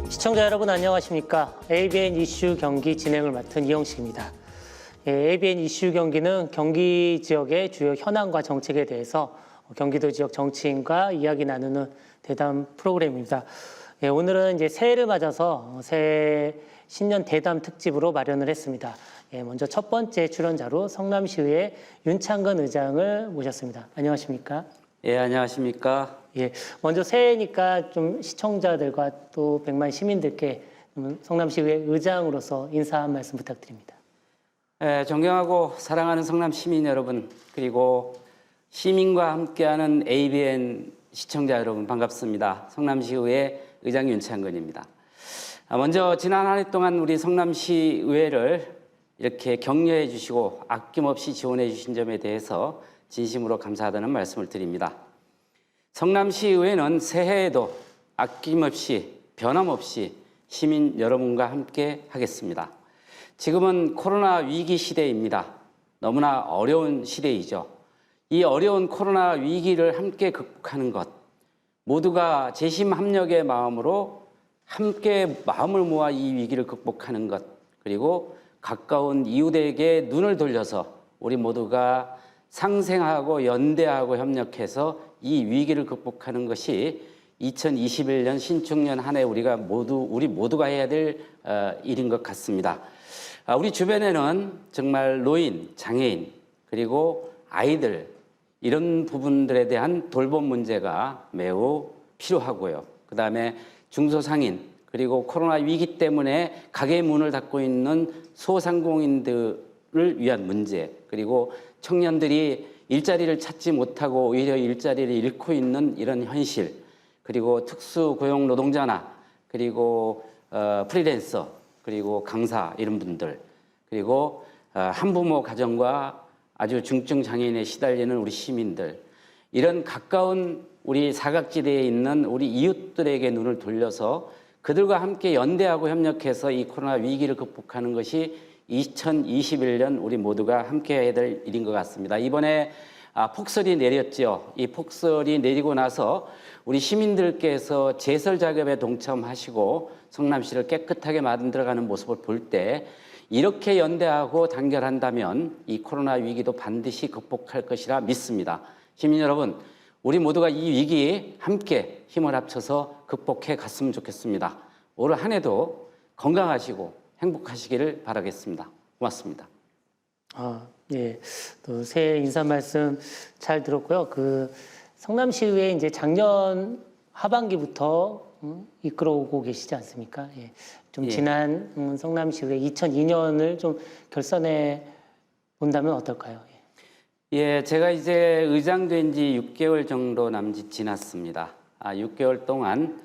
시청자 여러분 안녕하십니까? ABN 이슈 경기 진행을 맡은 이영식입니다. ABN 이슈 경기는 경기 지역의 주요 현안과 정책에 대해서 경기도 지역 정치인과 이야기 나누는 대담 프로그램입니다. 오늘은 이제 새해를 맞아서 새해 신년 대담 특집으로 마련을 했습니다. 먼저 첫 번째 출연자로 성남시의회 윤창근 의장을 모셨습니다. 안녕하십니까? 예, 안녕하십니까? 예, 먼저 새해니까 좀 시청자들과 또 100만 시민들께 성남시의회 의장으로서 인사 한 말씀 부탁드립니다. 예, 존경하고 사랑하는 성남 시민 여러분, 그리고 시민과 함께하는 ABN 시청자 여러분 반갑습니다. 성남시의회 의장 윤창근입니다. 먼저 지난 한 해 동안 우리 성남시 의회를 이렇게 격려해 주시고 아낌없이 지원해 주신 점에 대해서 진심으로 감사하다는 말씀을 드립니다. 성남시 의회는 새해에도 아낌없이 변함없이 시민 여러분과 함께 하겠습니다. 지금은 코로나 위기 시대입니다. 너무나 어려운 시대이죠. 이 어려운 코로나 위기를 함께 극복하는 것, 모두가 재심합력의 마음으로 함께 마음을 모아 이 위기를 극복하는 것, 그리고 가까운 이웃에게 눈을 돌려서 우리 모두가 상생하고 연대하고 협력해서 이 위기를 극복하는 것이 2021년 신축년 한 해 우리 모두가 해야 될 일인 것 같습니다. 우리 주변에는 정말 노인, 장애인, 그리고 아이들 이런 부분들에 대한 돌봄 문제가 매우 필요하고요. 그다음에 중소상인, 그리고 코로나 위기 때문에 가게 문을 닫고 있는 소상공인들을 위한 문제, 그리고 청년들이 일자리를 찾지 못하고 오히려 일자리를 잃고 있는 이런 현실, 그리고 특수고용 노동자나 그리고 프리랜서, 그리고 강사 이런 분들, 그리고 한부모 가정과 아주 중증 장애인에 시달리는 우리 시민들, 이런 가까운 우리 사각지대에 있는 우리 이웃들에게 눈을 돌려서 그들과 함께 연대하고 협력해서 이 코로나 위기를 극복하는 것이 2021년 우리 모두가 함께 해야 될 일인 것 같습니다. 이번에 폭설이 내렸죠. 이 폭설이 내리고 나서 우리 시민들께서 제설 작업에 동참하시고 성남시를 깨끗하게 만들어가는 모습을 볼 때 이렇게 연대하고 단결한다면 이 코로나 위기도 반드시 극복할 것이라 믿습니다. 시민 여러분, 우리 모두가 이 위기에 함께 힘을 합쳐서 극복해 갔으면 좋겠습니다. 올 한 해도 건강하시고 행복하시기를 바라겠습니다. 고맙습니다. 예, 또 새해 인사 말씀 잘 들었고요. 성남시의회 이제 작년 하반기부터 이끌어오고 계시지 않습니까? 예, 좀 지난 성남시의회 2002년을 좀 결산해 본다면 어떨까요? 예, 제가 이제 의장 된 지 6개월 정도 남짓 지났습니다. 6개월 동안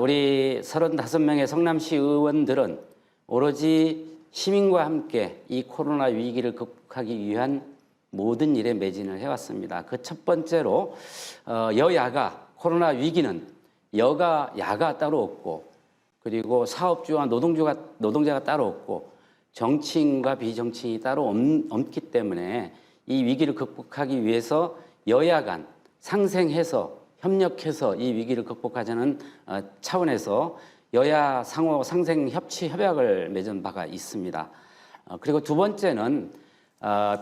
우리 35명의 성남시 의원들은 오로지 시민과 함께 이 코로나 위기를 극복하기 위한 모든 일에 매진을 해왔습니다. 그 첫 번째로 여야가 코로나 위기는 여가 야가 따로 없고, 그리고 사업주와 노동자가 따로 없고, 정치인과 비정치인이 따로 없기 때문에 이 위기를 극복하기 위해서 여야 간 상생해서 협력해서 이 위기를 극복하자는 차원에서 여야 상호 상생 협치 협약을 맺은 바가 있습니다. 그리고 두 번째는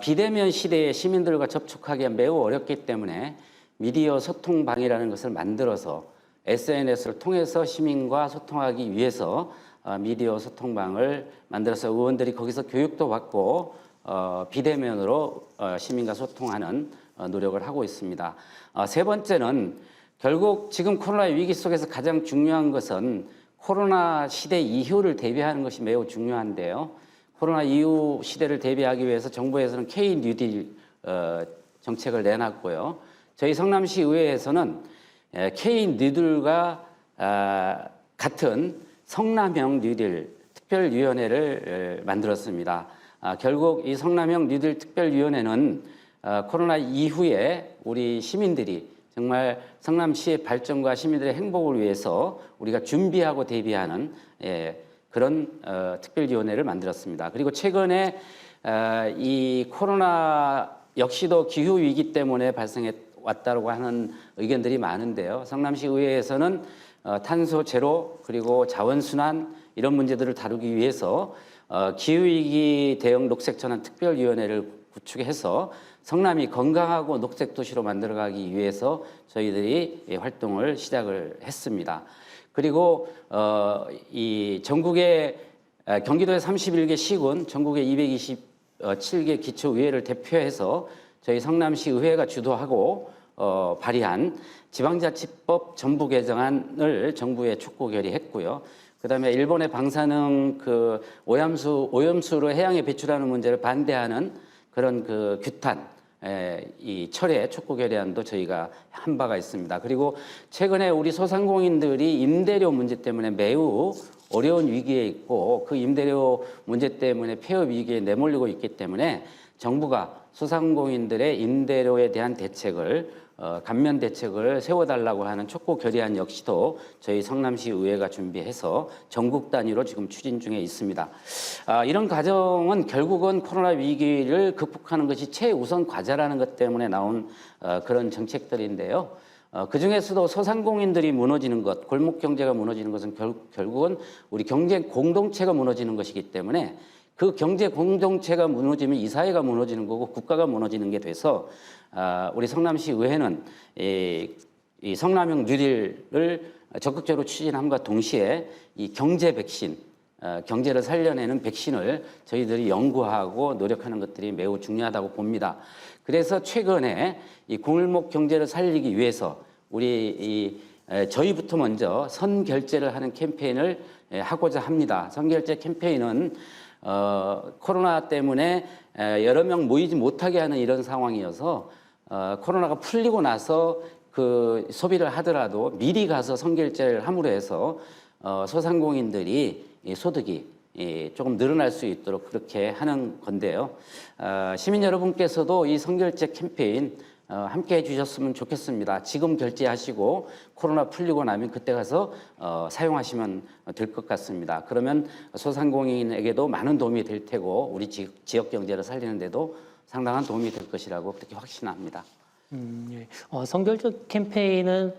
비대면 시대에 시민들과 접촉하기가 매우 어렵기 때문에 미디어 소통방이라는 것을 만들어서 SNS를 통해서 시민과 소통하기 위해서 미디어 소통방을 만들어서 의원들이 거기서 교육도 받고 비대면으로 시민과 소통하는 노력을 하고 있습니다. 세 번째는 결국 지금 코로나 위기 속에서 가장 중요한 것은 코로나 시대 이후를 대비하는 것이 매우 중요한데요. 코로나 이후 시대를 대비하기 위해서 정부에서는 K 뉴딜 정책을 내놨고요. 저희 성남시 의회에서는 K 뉴딜과 같은 성남형 뉴딜 특별위원회를 만들었습니다. 결국 이 성남형 뉴딜 특별위원회는 코로나 이후에 우리 시민들이 정말 성남시의 발전과 시민들의 행복을 위해서 우리가 준비하고 대비하는 그런 특별위원회를 만들었습니다. 그리고 최근에 이 코로나 역시도 기후 위기 때문에 발생해 왔다고 하는 의견들이 많은데요. 성남시 의회에서는 탄소 제로 그리고 자원 순환 이런 문제들을 다루기 위해서 기후 위기 대응 녹색 전환 특별위원회를 구축해서 성남이 건강하고 녹색 도시로 만들어가기 위해서 저희들이 활동을 시작을 했습니다. 그리고 이 전국의 경기도의 31개 시군, 전국의 227개 기초의회를 대표해서 저희 성남시 의회가 주도하고 발의한 지방자치법 전부 개정안을 정부에 촉구 결의했고요. 그다음에 일본의 방사능 그 오염수로 해양에 배출하는 문제를 반대하는 그런 그 규탄 이 철회 촉구 결의안도 저희가 한 바가 있습니다. 그리고 최근에 우리 소상공인들이 임대료 문제 때문에 매우 어려운 위기에 있고 그 임대료 문제 때문에 폐업 위기에 내몰리고 있기 때문에 정부가 소상공인들의 임대료에 대한 대책을 감면 대책을 세워달라고 하는 촉구 결의안 역시도 저희 성남시 의회가 준비해서 전국 단위로 지금 추진 중에 있습니다. 이런 과정은 결국은 코로나 위기를 극복하는 것이 최우선 과제라는 것 때문에 나온 그런 정책들인데요. 그중에서도 소상공인들이 무너지는 것, 골목 경제가 무너지는 것은 결국은 우리 경제 공동체가 무너지는 것이기 때문에 그 경제 공동체가 무너지면 이 사회가 무너지는 거고 국가가 무너지는 게 돼서 우리 성남시 의회는 이 성남형 뉴딜을 적극적으로 추진함과 동시에 이 경제 백신, 경제를 살려내는 백신을 저희들이 연구하고 노력하는 것들이 매우 중요하다고 봅니다. 그래서 최근에 이 골목 경제를 살리기 위해서 저희부터 먼저 선결제를 하는 캠페인을 하고자 합니다. 선결제 캠페인은 코로나 때문에 여러 명 모이지 못하게 하는 이런 상황이어서 코로나가 풀리고 나서 그 소비를 하더라도 미리 가서 선결제를 함으로 해서 소상공인들이 소득이 조금 늘어날 수 있도록 그렇게 하는 건데요. 시민 여러분께서도 이 선결제 캠페인 함께 해주셨으면 좋겠습니다. 지금 결제하시고 코로나 풀리고 나면 그때 가서 사용하시면 될 것 같습니다. 그러면 소상공인에게도 많은 도움이 될 테고 우리 지역 경제를 살리는 데도 상당한 도움이 될 것이라고 그렇게 확신합니다. 예. 선결제 캠페인은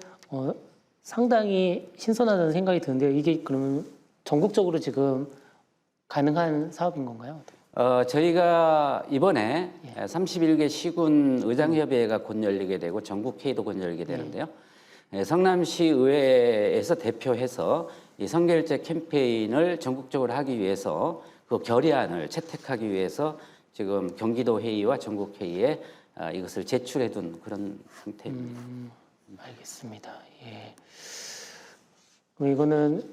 상당히 신선하다는 생각이 드는데요. 이게 그러면 전국적으로 지금 가능한 사업인 건가요? 저희가 이번에 31개 시군 의장협의회가 곧 열리게 되고 전국회의도 곧 열리게 되는데요. 성남시 의회에서 대표해서 이 선결제 캠페인을 전국적으로 하기 위해서 그 결의안을 채택하기 위해서 지금 경기도 회의와 전국회의에 이것을 제출해 둔 그런 상태입니다. 알겠습니다. 예. 그럼 이거는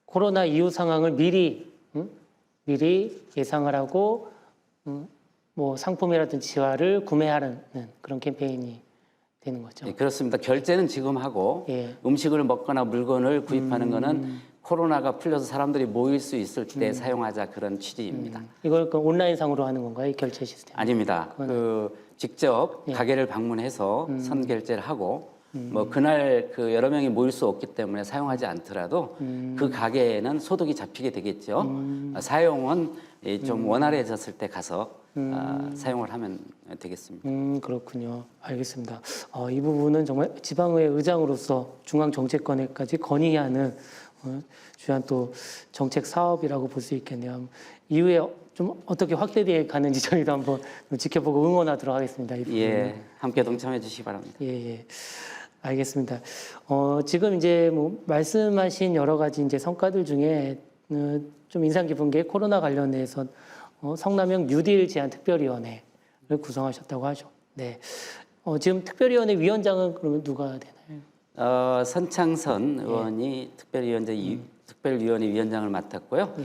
코로나 이후 상황을 미리 예상을 하고 뭐 상품이라든지 지화를 구매하는 그런 캠페인이 되는 거죠. 네, 그렇습니다. 결제는 지금 하고 음식을 먹거나 물건을 구입하는 거는 코로나가 풀려서 사람들이 모일 수 있을 때 사용하자 그런 취지입니다. 이걸 온라인상으로 하는 건가요? 이 결제 시스템? 아닙니다. 직접 가게를 방문해서 선결제를 하고 뭐 그날 그 여러 명이 모일 수 없기 때문에 사용하지 않더라도 그 가게에는 소득이 잡히게 되겠죠. 사용은 좀 원활해졌을 때 가서 사용을 하면 되겠습니다. 그렇군요. 알겠습니다. 이 부분은 정말 지방의회 의장으로서 중앙정책관에까지 건의하는 중요한 또 정책 사업이라고 볼 수 있겠네요. 이후에 좀 어떻게 확대되어 가는지 저희도 한번 지켜보고 응원하도록 하겠습니다. 함께 동참해 주시기 바랍니다. 예. 알겠습니다. 지금 이제 뭐 말씀하신 여러 가지 이제 성과들 중에 좀 인상 깊은 게 코로나 관련해서 성남형 뉴딜 제안 특별위원회를 구성하셨다고 하죠. 네. 지금 특별위원회 위원장은 그러면 누가 되나요? 선창선 의원이 특별위원회 위원장을 맡았고요.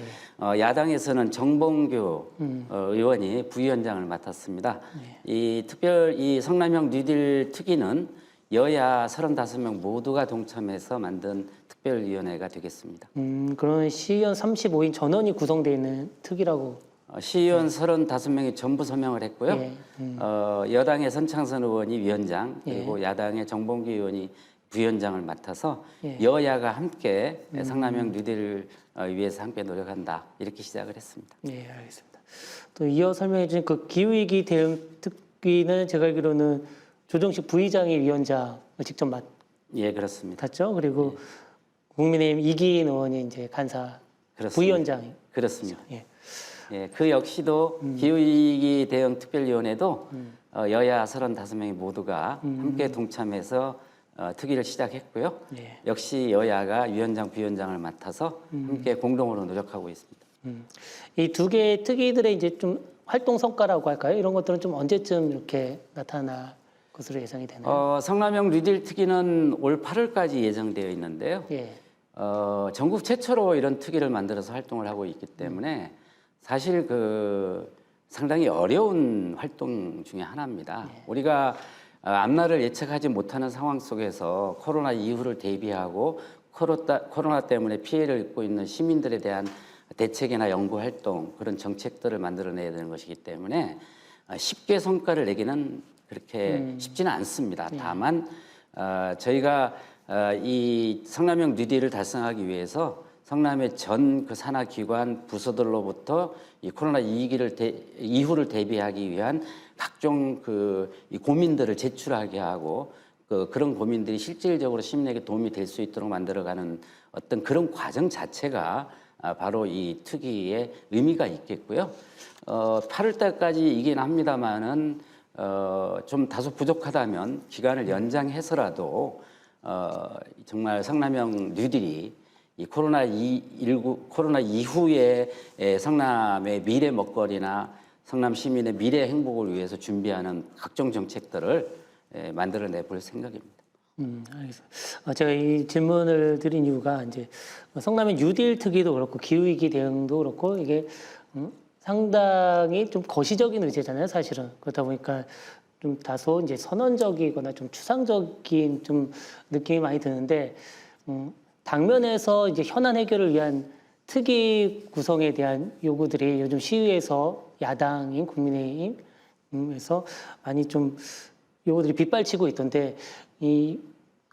야당에서는 정봉규 의원이 부위원장을 맡았습니다. 이 성남형 뉴딜 특위는 여야 35명 모두가 동참해서 만든 특별위원회가 되겠습니다. 그러면 시의원 35인 전원이 구성되어 있는 특위라고? 시의원 35명이 전부 서명을 했고요. 여당의 선창선 의원이 위원장, 그리고 야당의 정봉규 의원이 부위원장을 맡아서 예. 여야가 함께 성남형 뉴딜을 위해서 함께 노력한다 이렇게 시작을 했습니다. 네, 알겠습니다. 또 이어 설명해 주신 그 기후위기 대응 특위는 제가 알기로는 조정식 부의장이 위원장을 직접 예, 그렇습니다. 맡았죠. 그리고 국민의힘 이기인 의원이 이제 간사 그렇습니다. 부위원장. 그렇습니다. 예. 예, 그 역시도 기후위기 대응 특별위원회도 여야 35명이 모두가 함께 동참해서 특위를 시작했고요. 예. 역시 여야가 위원장, 부위원장을 맡아서 함께 공동으로 노력하고 있습니다. 이 두 개의 특위들의 이제 좀 활동 성과라고 할까요? 이런 것들은 좀 언제쯤 이렇게 나타날 것으로 예상이 되나요? 성남형 뉴딜 특위는 올 8월까지 예정되어 있는데요. 예. 전국 최초로 이런 특위를 만들어서 활동을 하고 있기 때문에 사실 상당히 어려운 활동 중에 하나입니다. 우리가 앞날을 예측하지 못하는 상황 속에서 코로나 이후를 대비하고 코로나 때문에 피해를 입고 있는 시민들에 대한 대책이나 연구 활동 그런 정책들을 만들어내야 되는 것이기 때문에 쉽게 성과를 내기는 그렇게 쉽지는 않습니다. 다만 저희가 이 성남형 뉴딜을 달성하기 위해서 성남의 전 그 산하기관 부서들로부터 이 코로나 이후를 대비하기 위한 각종 이 고민들을 제출하게 하고 그런 고민들이 실질적으로 시민에게 도움이 될 수 있도록 만들어가는 어떤 그런 과정 자체가 바로 이 특위의 의미가 있겠고요. 8월 달까지이긴 합니다만은 좀 다소 부족하다면 기간을 연장해서라도 정말 성남형 뉴딜이 이 코로나 이후에 성남의 미래 먹거리나 성남 시민의 미래 행복을 위해서 준비하는 각종 정책들을 만들어내 볼 생각입니다. 알겠습니다. 제가 이 질문을 드린 이유가 이제 성남의 뉴딜 특위도 그렇고 기후위기 대응도 그렇고 이게 상당히 좀 거시적인 의제잖아요, 사실은. 그렇다 보니까 좀 다소 이제 선언적이거나 좀 추상적인 좀 느낌이 많이 드는데, 당면에서 이제 현안 해결을 위한 특위 구성에 대한 요구들이 요즘 시위에서 야당인 국민의힘에서 많이 좀 요구들이 빗발치고 있던데, 이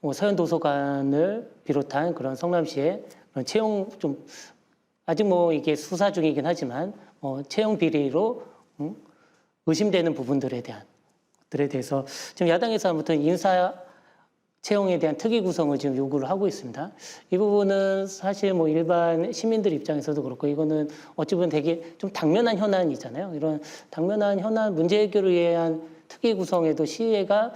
서현도서관을 비롯한 그런 성남시의 그런 채용 좀 아직 뭐 이게 수사 중이긴 하지만 채용 비리로 의심되는 부분들에 대해서 지금 야당에서 아무튼 인사 채용에 대한 특위 구성을 지금 요구를 하고 있습니다. 이 부분은 사실 뭐 일반 시민들 입장에서도 그렇고 이거는 어찌 보면 되게 좀 당면한 현안이잖아요. 이런 당면한 현안 문제 해결을 위한 특위 구성에도 시의회가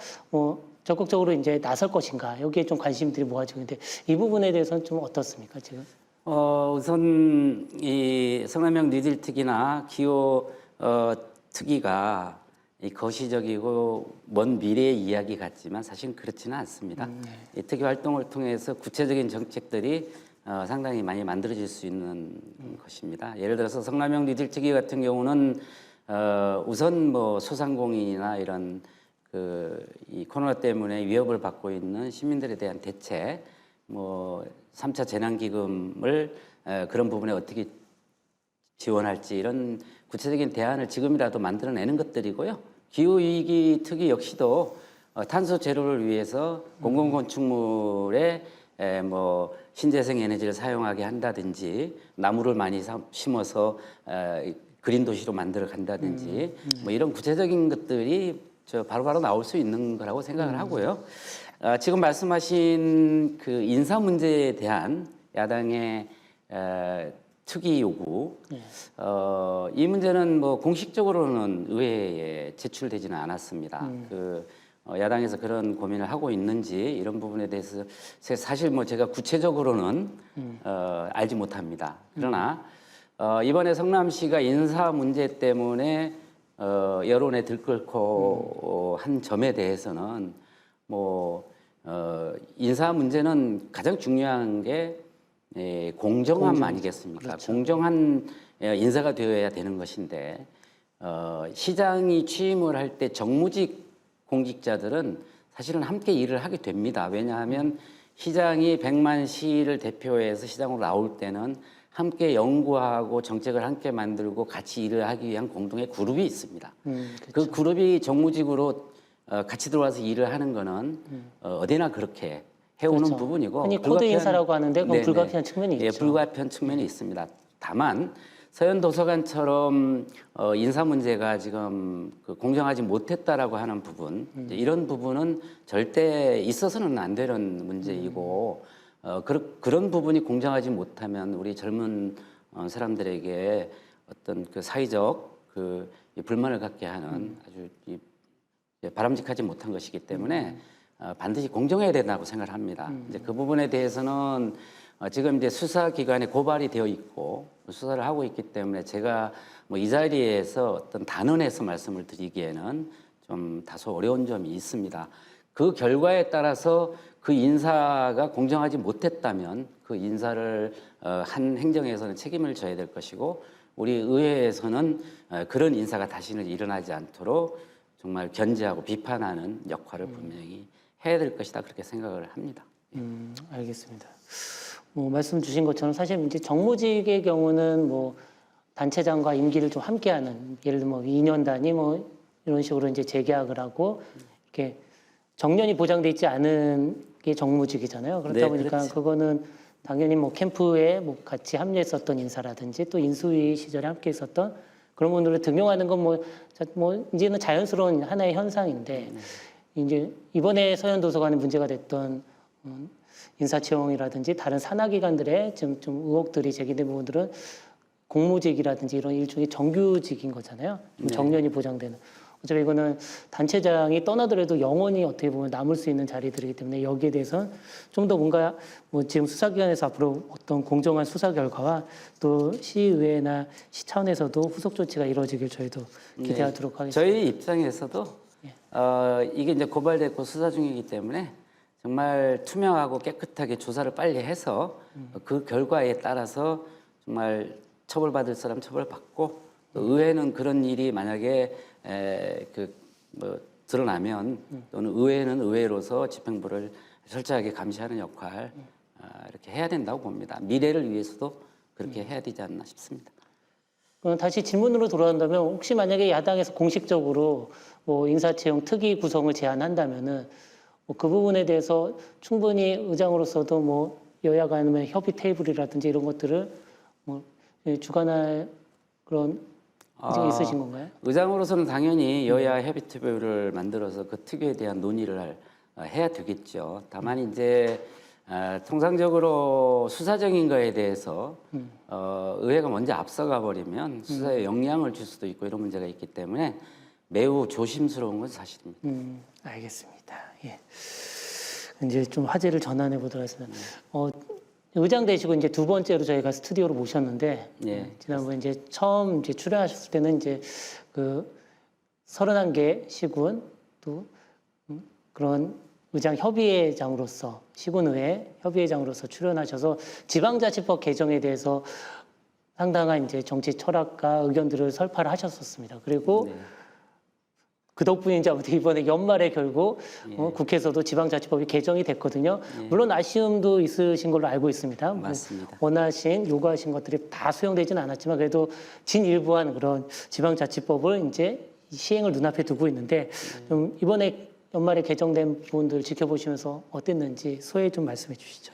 적극적으로 이제 나설 것인가 여기에 좀 관심들이 모아지고 있는데 이 부분에 대해서는 좀 어떻습니까 지금? 우선 이 성남형 뉴딜 특위나 기호 특위가 이 거시적이고 먼 미래의 이야기 같지만 사실 그렇지는 않습니다. 이 특위 활동을 통해서 구체적인 정책들이 상당히 많이 만들어질 수 있는 것입니다. 예를 들어서 성남형 뉴딜 특위 같은 경우는 우선 뭐 소상공인이나 이런 이 코로나 때문에 위협을 받고 있는 시민들에 대한 대책, 뭐 3차 재난기금을 그런 부분에 어떻게 지원할지 이런 구체적인 대안을 지금이라도 만들어내는 것들이고요. 기후위기 특위 역시도 탄소 제로를 위해서 공공건축물에 뭐 신재생 에너지를 사용하게 한다든지 나무를 많이 심어서 그린 도시로 만들어 간다든지 뭐 이런 구체적인 것들이 바로바로 나올 수 있는 거라고 생각을 하고요. 지금 말씀하신 그 인사 문제에 대한 야당의 특위 요구, 이 문제는 뭐 공식적으로는 의회에 제출되지는 않았습니다. 야당에서 그런 고민을 하고 있는지 이런 부분에 대해서 사실 뭐 제가 구체적으로는 알지 못합니다. 그러나 이번에 성남시가 인사 문제 때문에 여론에 들끓고 한 점에 대해서는 인사 문제는 가장 중요한 게 공정함 아니겠습니까? 그렇죠. 공정한 인사가 되어야 되는 것인데 시장이 취임을 할 때 정무직 공직자들은 사실은 함께 일을 하게 됩니다. 왜냐하면 시장이 100만 시를 대표해서 시장으로 나올 때는 함께 연구하고 정책을 함께 만들고 같이 일을 하기 위한 공동의 그룹이 있습니다. 그렇죠. 그 그룹이 정무직으로 같이 들어와서 일을 하는 거는 어디나 그렇게 해오는 그렇죠. 부분이고 흔히 코드 인사라고 하는데 그건 네네. 불가피한 측면이 예, 있죠. 불가피한 측면이 있습니다. 다만 서현도서관처럼 인사 문제가 지금 그 공정하지 못했다라고 하는 부분, 이제 이런 부분은 절대 있어서는 안 되는 문제이고 그런 부분이 공정하지 못하면 우리 젊은 사람들에게 어떤 그 사회적 그 이 불만을 갖게 하는 아주 바람직하지 못한 것이기 때문에 반드시 공정해야 된다고 생각을 합니다. 이제 그 부분에 대해서는 지금 이제 수사기관에 고발이 되어 있고 수사를 하고 있기 때문에 제가 뭐 이 자리에서 어떤 단언해서 말씀을 드리기에는 좀 다소 어려운 점이 있습니다. 그 결과에 따라서 그 인사가 공정하지 못했다면 그 인사를 한 행정에서는 책임을 져야 될 것이고 우리 의회에서는 그런 인사가 다시는 일어나지 않도록 정말 견제하고 비판하는 역할을 분명히 해야 될 것이다 그렇게 생각을 합니다. 알겠습니다. 뭐 말씀 주신 것처럼 사실 이제 정무직의 경우는 뭐 단체장과 임기를 좀 함께하는 예를 들면 뭐 2년 단위 뭐 이런 식으로 이제 재계약을 하고 이렇게 정년이 보장돼 있지 않은 게 정무직이잖아요. 그렇다 네, 보니까 그렇죠. 그거는 당연히 뭐 캠프에 뭐 같이 합류했었던 인사라든지 또 인수위 시절에 함께 있었던 그런 분들을 등용하는 건 뭐 이제는 자연스러운 하나의 현상인데 이제 이번에 서현도서관에 문제가 됐던 인사 채용이라든지 다른 산하기관들의 좀 의혹들이 제기된 부분들은 공무직이라든지 이런 일종의 정규직인 거잖아요. 좀 정년이 보장되는. 어차피 이거는 단체장이 떠나더라도 영원히 어떻게 보면 남을 수 있는 자리들이기 때문에 여기에 대해서는 좀 더 뭔가 뭐 지금 수사기관에서 앞으로 어떤 공정한 수사 결과와 또 시의회나 시 차원에서도 후속 조치가 이루어지길 저희도 기대하도록 하겠습니다. 저희 입장에서도 이게 이제 고발됐고 수사 중이기 때문에 정말 투명하고 깨끗하게 조사를 빨리 해서 그 결과에 따라서 정말 처벌받을 사람 처벌받고 또 의회는 그런 일이 만약에 뭐 드러나면 또는 의회는 의회로서 집행부를 철저하게 감시하는 역할 이렇게 해야 된다고 봅니다. 미래를 위해서도 그렇게 해야 되지 않나 싶습니다. 그럼 다시 질문으로 돌아간다면 혹시 만약에 야당에서 공식적으로 뭐 인사채용 특위 구성을 제안한다면은 뭐 그 부분에 대해서 충분히 의장으로서도 뭐 여야 간의 협의 테이블이라든지 이런 것들을 뭐 주관할 그런 의지가 있으신 건가요? 의장으로서는 당연히 여야 협의체를 만들어서 그 특위에 대한 논의를 해야 되겠죠. 다만 이제 통상적으로 수사적인 거에 대해서 의회가 먼저 앞서가 버리면 수사에 영향을 줄 수도 있고 이런 문제가 있기 때문에 매우 조심스러운 건 사실입니다. 알겠습니다. 예. 이제 좀 화제를 전환해 보도록 하겠습니다. 의장 되시고 이제 두 번째로 저희가 스튜디오로 모셨는데 예. 지난번에 이제 처음 이제 출연하셨을 때는 이제 그 31개 시군 또 그런 의장 협의회장으로서 시군의회 협의회장으로서 출연하셔서 지방자치법 개정에 대해서 상당한 이제 정치 철학과 의견들을 설파를 하셨었습니다. 그리고 그 덕분인지 아무튼 이번에 연말에 결국 국회에서도 지방자치법이 개정이 됐거든요. 물론 아쉬움도 있으신 걸로 알고 있습니다. 맞습니다. 원하신 요구하신 것들이 다 수용되지는 않았지만 그래도 진일보한 그런 지방자치법을 이제 시행을 눈앞에 두고 있는데 좀 이번에 연말에 개정된 부분들 지켜보시면서 어땠는지 소회 좀 말씀해 주시죠.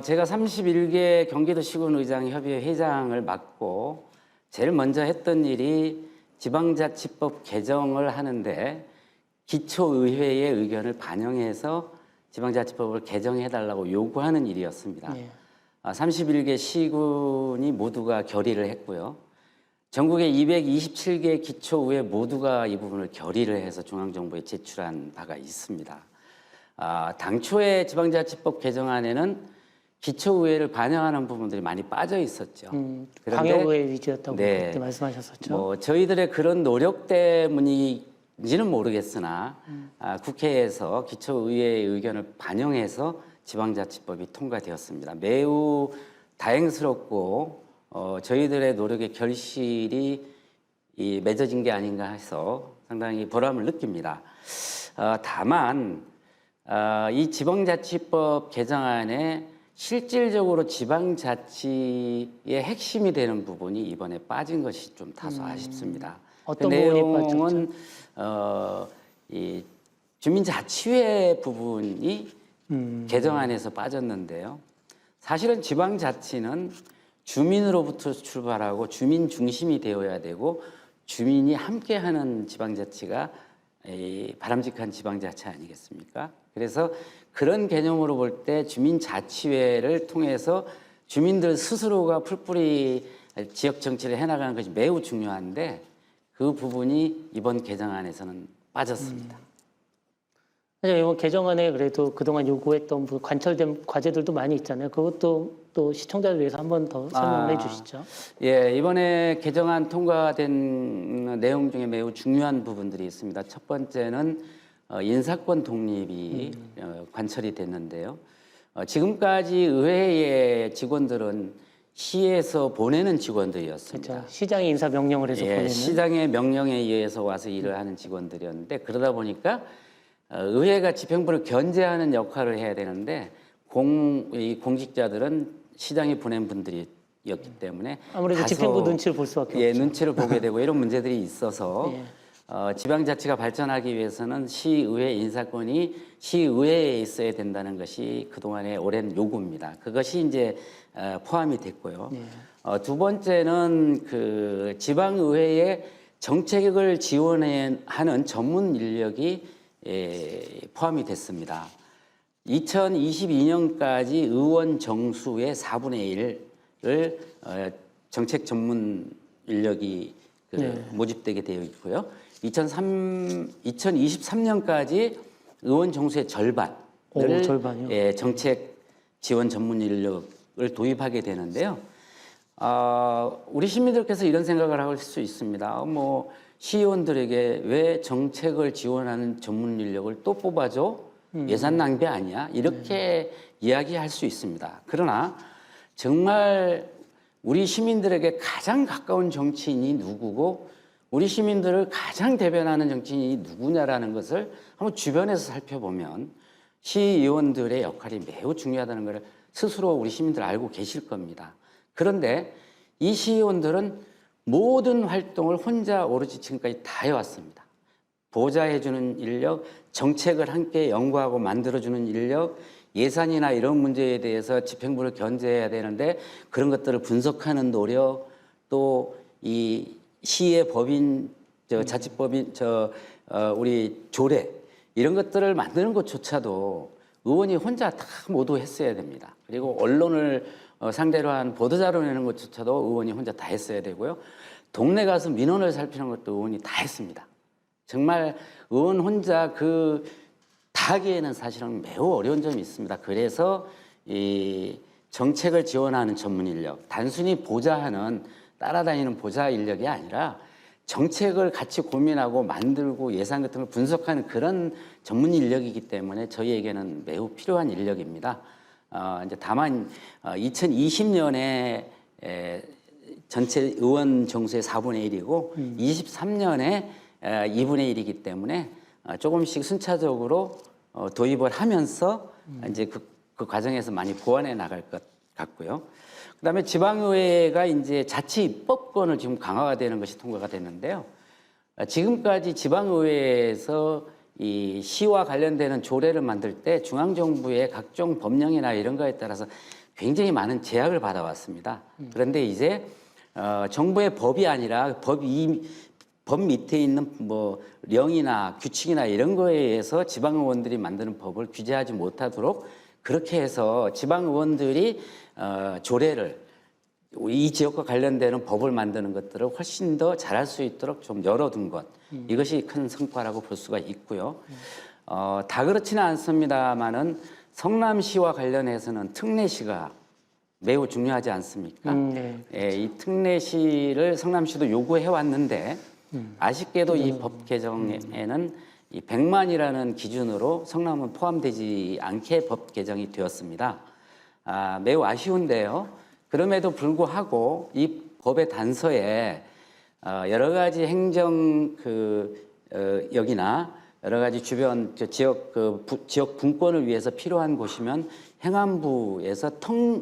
제가 31개 경기도시군 의장협의회 회장을 맡고 제일 먼저 했던 일이 지방자치법 개정을 하는데 기초의회의 의견을 반영해서 지방자치법을 개정해달라고 요구하는 일이었습니다. 31개 시군이 모두가 결의를 했고요. 전국의 227개 기초의회 모두가 이 부분을 결의를 해서 중앙정부에 제출한 바가 있습니다. 당초에 지방자치법 개정안에는 기초의회를 반영하는 부분들이 많이 빠져 있었죠. 광역의회 위주였다고 네, 그때 말씀하셨었죠. 뭐 저희들의 그런 노력 때문인지는 모르겠으나 국회에서 기초의회의 의견을 반영해서 지방자치법이 통과되었습니다. 매우 다행스럽고 저희들의 노력의 결실이 맺어진 게 아닌가 해서 상당히 보람을 느낍니다. 다만 이 지방자치법 개정안에 실질적으로 지방자치의 핵심이 되는 부분이 이번에 빠진 것이 좀 다소 아쉽습니다. 어떤 그 부분이 내용은 이 주민자치회 부분이 개정안에서 빠졌는데요. 사실은 지방자치는 주민으로부터 출발하고 주민 중심이 되어야 되고 주민이 함께하는 지방자치가 바람직한 지방자치 아니겠습니까? 그래서 그런 개념으로 볼 때 주민자치회를 통해서 주민들 스스로가 풀뿌리 지역 정치를 해나가는 것이 매우 중요한데 그 부분이 이번 개정안에서는 빠졌습니다. 사실 이번 개정안에 그래도 그동안 요구했던 관철된 과제들도 많이 있잖아요. 그것도 또 시청자를 위해서 한 번 더 설명을 해주시죠. 예, 이번에 개정안 통과된 내용 중에 매우 중요한 부분들이 있습니다. 첫 번째는 인사권 독립이 관철이 됐는데요. 지금까지 의회의 직원들은 시에서 보내는 직원들이었습니다. 그렇죠. 시장이 인사 명령을 해서 보내는. 시장의 명령에 의해서 와서 일을 하는 직원들이었는데 그러다 보니까 의회가 집행부를 견제하는 역할을 해야 되는데 이 공직자들은 시장이 보낸 분들이었기 때문에 아무래도 집행부 눈치를 볼 수밖에 없죠. 눈치를 보게 되고 이런 문제들이 있어서 예. 지방자치가 발전하기 위해서는 시의회 인사권이 시의회에 있어야 된다는 것이 그동안의 오랜 요구입니다. 그것이 이제 포함이 됐고요. 예. 두 번째는 그 지방의회의 정책을 지원하는 전문 인력이 포함이 됐습니다. 2022년까지 의원 정수의 4분의 1을 정책 전문 인력이 모집되게 되어 있고요. 2023년까지 의원 정수의 절반을 절반이요? 정책 지원 전문 인력을 도입하게 되는데요. 우리 시민들께서 이런 생각을 할 수 있습니다. 뭐 시의원들에게 왜 정책을 지원하는 전문 인력을 또 뽑아줘? 예산 낭비 아니야? 이렇게 이야기할 수 있습니다. 그러나 정말 우리 시민들에게 가장 가까운 정치인이 누구고 우리 시민들을 가장 대변하는 정치인이 누구냐라는 것을 한번 주변에서 살펴보면 시의원들의 역할이 매우 중요하다는 것을 스스로 우리 시민들 알고 계실 겁니다. 그런데 이 시의원들은 모든 활동을 혼자 오로지 지금까지 다 해왔습니다. 보좌해주는 인력, 정책을 함께 연구하고 만들어주는 인력, 예산이나 이런 문제에 대해서 집행부를 견제해야 되는데 그런 것들을 분석하는 노력, 또 이 시의 법인, 자치법인, 우리 조례 이런 것들을 만드는 것조차도 의원이 혼자 다 모두 했어야 됩니다. 그리고 언론을 상대로 한 보도자료 내는 것조차도 의원이 혼자 다 했어야 되고요. 동네 가서 민원을 살피는 것도 의원이 다 했습니다. 정말 의원 혼자 다 하기에는 사실은 매우 어려운 점이 있습니다. 그래서 이 정책을 지원하는 전문 인력, 단순히 보좌하는 따라다니는 보좌 인력이 아니라 정책을 같이 고민하고 만들고 예산 같은 걸 분석하는 그런 전문 인력이기 때문에 저희에게는 매우 필요한 인력입니다. 이제 다만 2020년에 전체 의원 정수의 4분의 1이고 23년에 2분의 1이기 때문에 조금씩 순차적으로 도입을 하면서 이제 그 과정에서 많이 보완해 나갈 것 같고요. 그다음에 지방의회가 이제 자치 입법권을 지금 강화가 되는 것이 통과가 됐는데요. 지금까지 지방의회에서 이 시와 관련되는 조례를 만들 때 중앙정부의 각종 법령이나 이런 거에 따라서 굉장히 많은 제약을 받아왔습니다. 그런데 이제 정부의 법이 아니라 법 밑에 있는 뭐 령이나 규칙이나 이런 거에 의해서 지방의원들이 만드는 법을 규제하지 못하도록 그렇게 해서 지방의원들이 조례를 이 지역과 관련되는 법을 만드는 것들을 훨씬 더 잘할 수 있도록 좀 열어둔 것 이것이 큰 성과라고 볼 수가 있고요. 다 그렇지는 않습니다만은 성남시와 관련해서는 특례시가 매우 중요하지 않습니까? 네. 이 특례시를 성남시도 요구해 왔는데 아쉽게도 이 법 개정에는 이 100만이라는 기준으로 성남은 포함되지 않게 법 개정이 되었습니다. 매우 아쉬운데요. 그럼에도 불구하고 이 법의 단서에 여러 가지 행정 역이나 여러 가지 주변 지역 지역 분권을 위해서 필요한 곳이면 행안부에서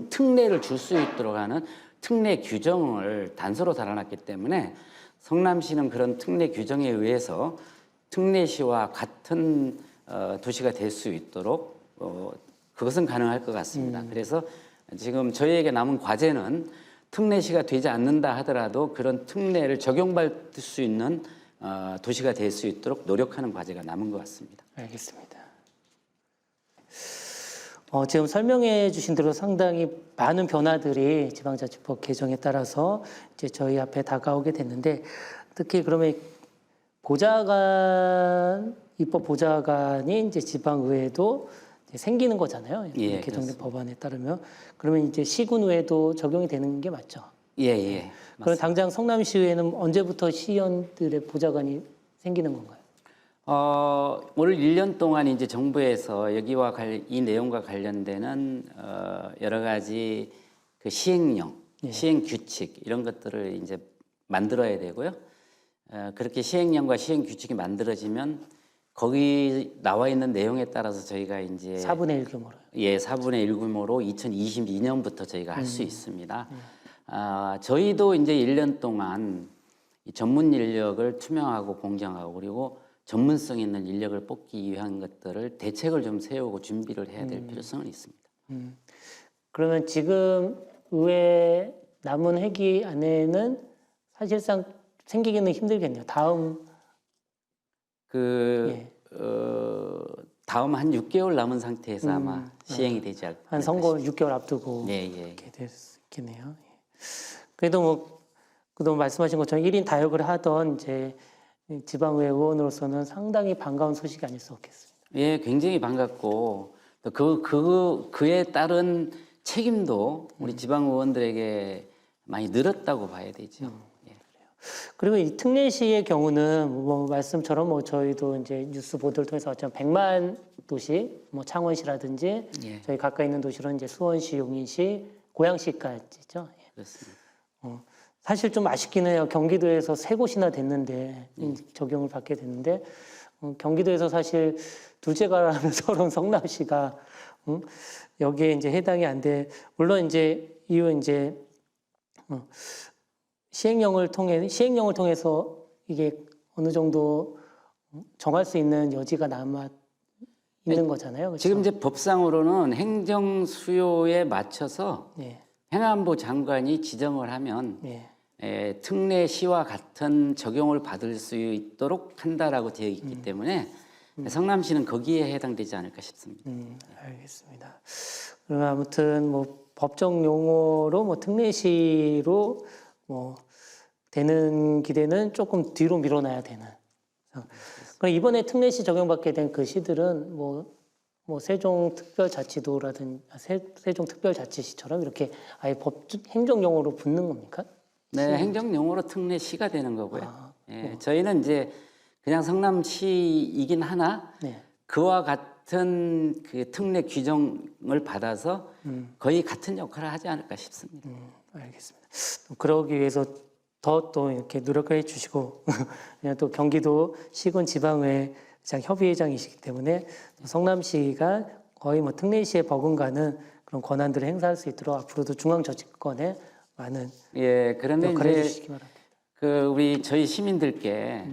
특례를 줄 수 있도록 하는 특례 규정을 단서로 달아놨기 때문에 성남시는 그런 특례 규정에 의해서 특례시와 같은 도시가 될 수 있도록 그것은 가능할 것 같습니다. 그래서 지금 저희에게 남은 과제는 특례시가 되지 않는다 하더라도 그런 특례를 적용받을 수 있는 도시가 될 수 있도록 노력하는 과제가 남은 것 같습니다. 알겠습니다. 지금 설명해 주신 대로 상당히 많은 변화들이 지방자치법 개정에 따라서 이제 저희 앞에 다가오게 됐는데, 특히 그러면 보좌관, 입법 보좌관이 이제 지방의회도 이제 생기는 거잖아요. 예, 개정된 법안에 따르면. 그러면 이제 시군의회도 적용이 되는 게 맞죠? 예. 그럼 당장 성남시의회는 언제부터 시의원들의 보좌관이 생기는 건가요? 올 1년 동안 이제 정부에서 여기와 이 내용과 관련되는 여러 가지 그 시행령, 시행 규칙 이런 것들을 이제 만들어야 되고요. 그렇게 시행령과 시행 규칙이 만들어지면 거기 나와 있는 내용에 따라서 저희가 이제 4분의 1 규모로. 예, 4분의 1 규모로 2022년부터 저희가 할 수 있습니다. 저희도 이제 1년 동안 이 전문 인력을 투명하고 공정하고 그리고 전문성 있는 인력을 뽑기 위한 것들을 대책을 좀 세우고 준비를 해야 될 필요성은 있습니다. 그러면 지금 의회 남은 회기 안에는 사실상 생기기는 힘들겠네요. 다음 다음 한 6개월 남은 상태에서 아마 시행이 되지 않을까. 한 선거 6개월 앞두고 이렇게 될 수 있겠네요. 예. 그래도 뭐 그동안 말씀하신 것처럼 1인 다역을 하던 이제 지방의회 의원으로서는 상당히 반가운 소식이 아닐 수 없겠습니다. 예, 굉장히 반갑고 또 그에 따른 책임도 우리 지방 의원들에게 많이 늘었다고 봐야 되죠. 예. 그리고 이 특례시의 경우는 뭐 말씀처럼 뭐 저희도 이제 뉴스 보도를 통해서 어쩌면 100만 도시, 뭐 창원시라든지 저희 가까이 있는 도시로 이제 수원시, 용인시, 고양시까지죠. 예. 그렇습니다. 사실 좀 아쉽기는 해요. 경기도에서 3곳이나 됐는데 적용을 받게 됐는데 경기도에서 사실 둘째가라는 서러운 성남시가 여기에 이제 해당이 안 돼. 물론 이제 이후 이제 시행령을 통해서 이게 어느 정도 정할 수 있는 여지가 남아 있는 거잖아요. 그렇죠? 지금 이제 법상으로는 행정 수요에 맞춰서 행안부 장관이 지정을 하면 특례시와 같은 적용을 받을 수 있도록 한다라고 되어 있기 때문에 성남시는 거기에 해당되지 않을까 싶습니다. 알겠습니다. 그러면 아무튼 뭐 법정 용어로 뭐 특례시로 뭐 되는 기대는 조금 뒤로 밀어놔야 되는. 그럼 이번에 특례시 적용받게 된 그 시들은 뭐 세종특별자치도라든 세종특별자치시처럼 이렇게 아예 행정용어로 붙는 겁니까? 네, 행정용어로 특례시가 되는 거고요. 저희는 이제 그냥 성남시이긴 하나 그와 같은 그 특례 규정을 받아서 거의 같은 역할을 하지 않을까 싶습니다. 알겠습니다. 그러기 위해서 더 또 이렇게 노력을 해주시고 또 경기도 시군 지방의회 협의회장이시기 때문에 성남시가 거의 뭐 특례시에 버금가는 그런 권한들을 행사할 수 있도록 앞으로도 중앙정치권에 많은 그런데 역할을 이제 해주시기 바랍니다. 우리 저희 시민들께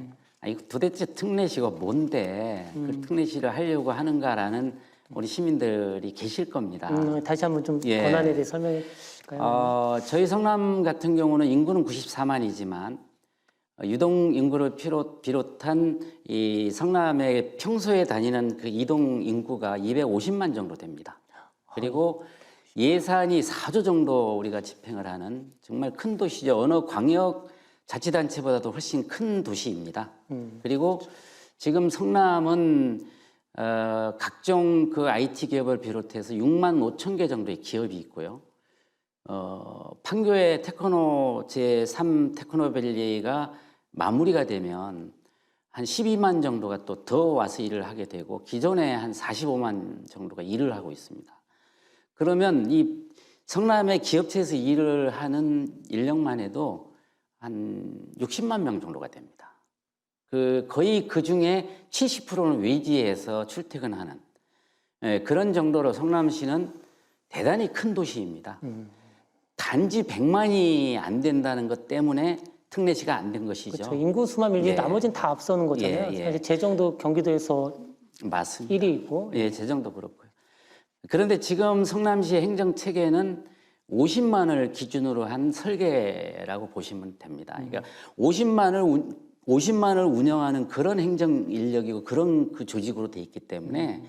이거 도대체 특례시가 뭔데 그 특례시를 하려고 하는가라는 우리 시민들이 계실 겁니다. 다시 한번 좀 권한에 대해 설명해 주실까요? 저희 성남 같은 경우는 인구는 94만이지만 유동 인구를 비롯한 이 성남에 평소에 다니는 그 이동 인구가 250만 정도 됩니다. 그리고 예산이 4조 정도 우리가 집행을 하는 정말 큰 도시죠. 어느 광역 자치단체보다도 훨씬 큰 도시입니다. 그리고 지금 성남은 각종 그 IT 기업을 비롯해서 6만 5천 개 정도의 기업이 있고요. 판교의 테크노 제3 테크노밸리가 마무리가 되면 한 12만 정도가 또 더 와서 일을 하게 되고 기존에 한 45만 정도가 일을 하고 있습니다. 그러면 이 성남의 기업체에서 일을 하는 인력만 해도 한 60만 명 정도가 됩니다. 거의 그 중에 70%는 외지에서 출퇴근하는 그런 정도로 성남시는 대단히 큰 도시입니다. 단지 100만이 안 된다는 것 때문에 특례시가 안 된 것이죠. 그렇죠. 인구 수만 밀리 나머지는 다 앞서는 거잖아요. 사실 재정도 경기도에서 맞습니다. 1위 있고. 재정도 그렇고요. 그런데 지금 성남시 행정 체계는 50만을 기준으로 한 설계라고 보시면 됩니다. 그러니까 50만을 운영하는 그런 행정 인력이고 그런 그 조직으로 돼 있기 때문에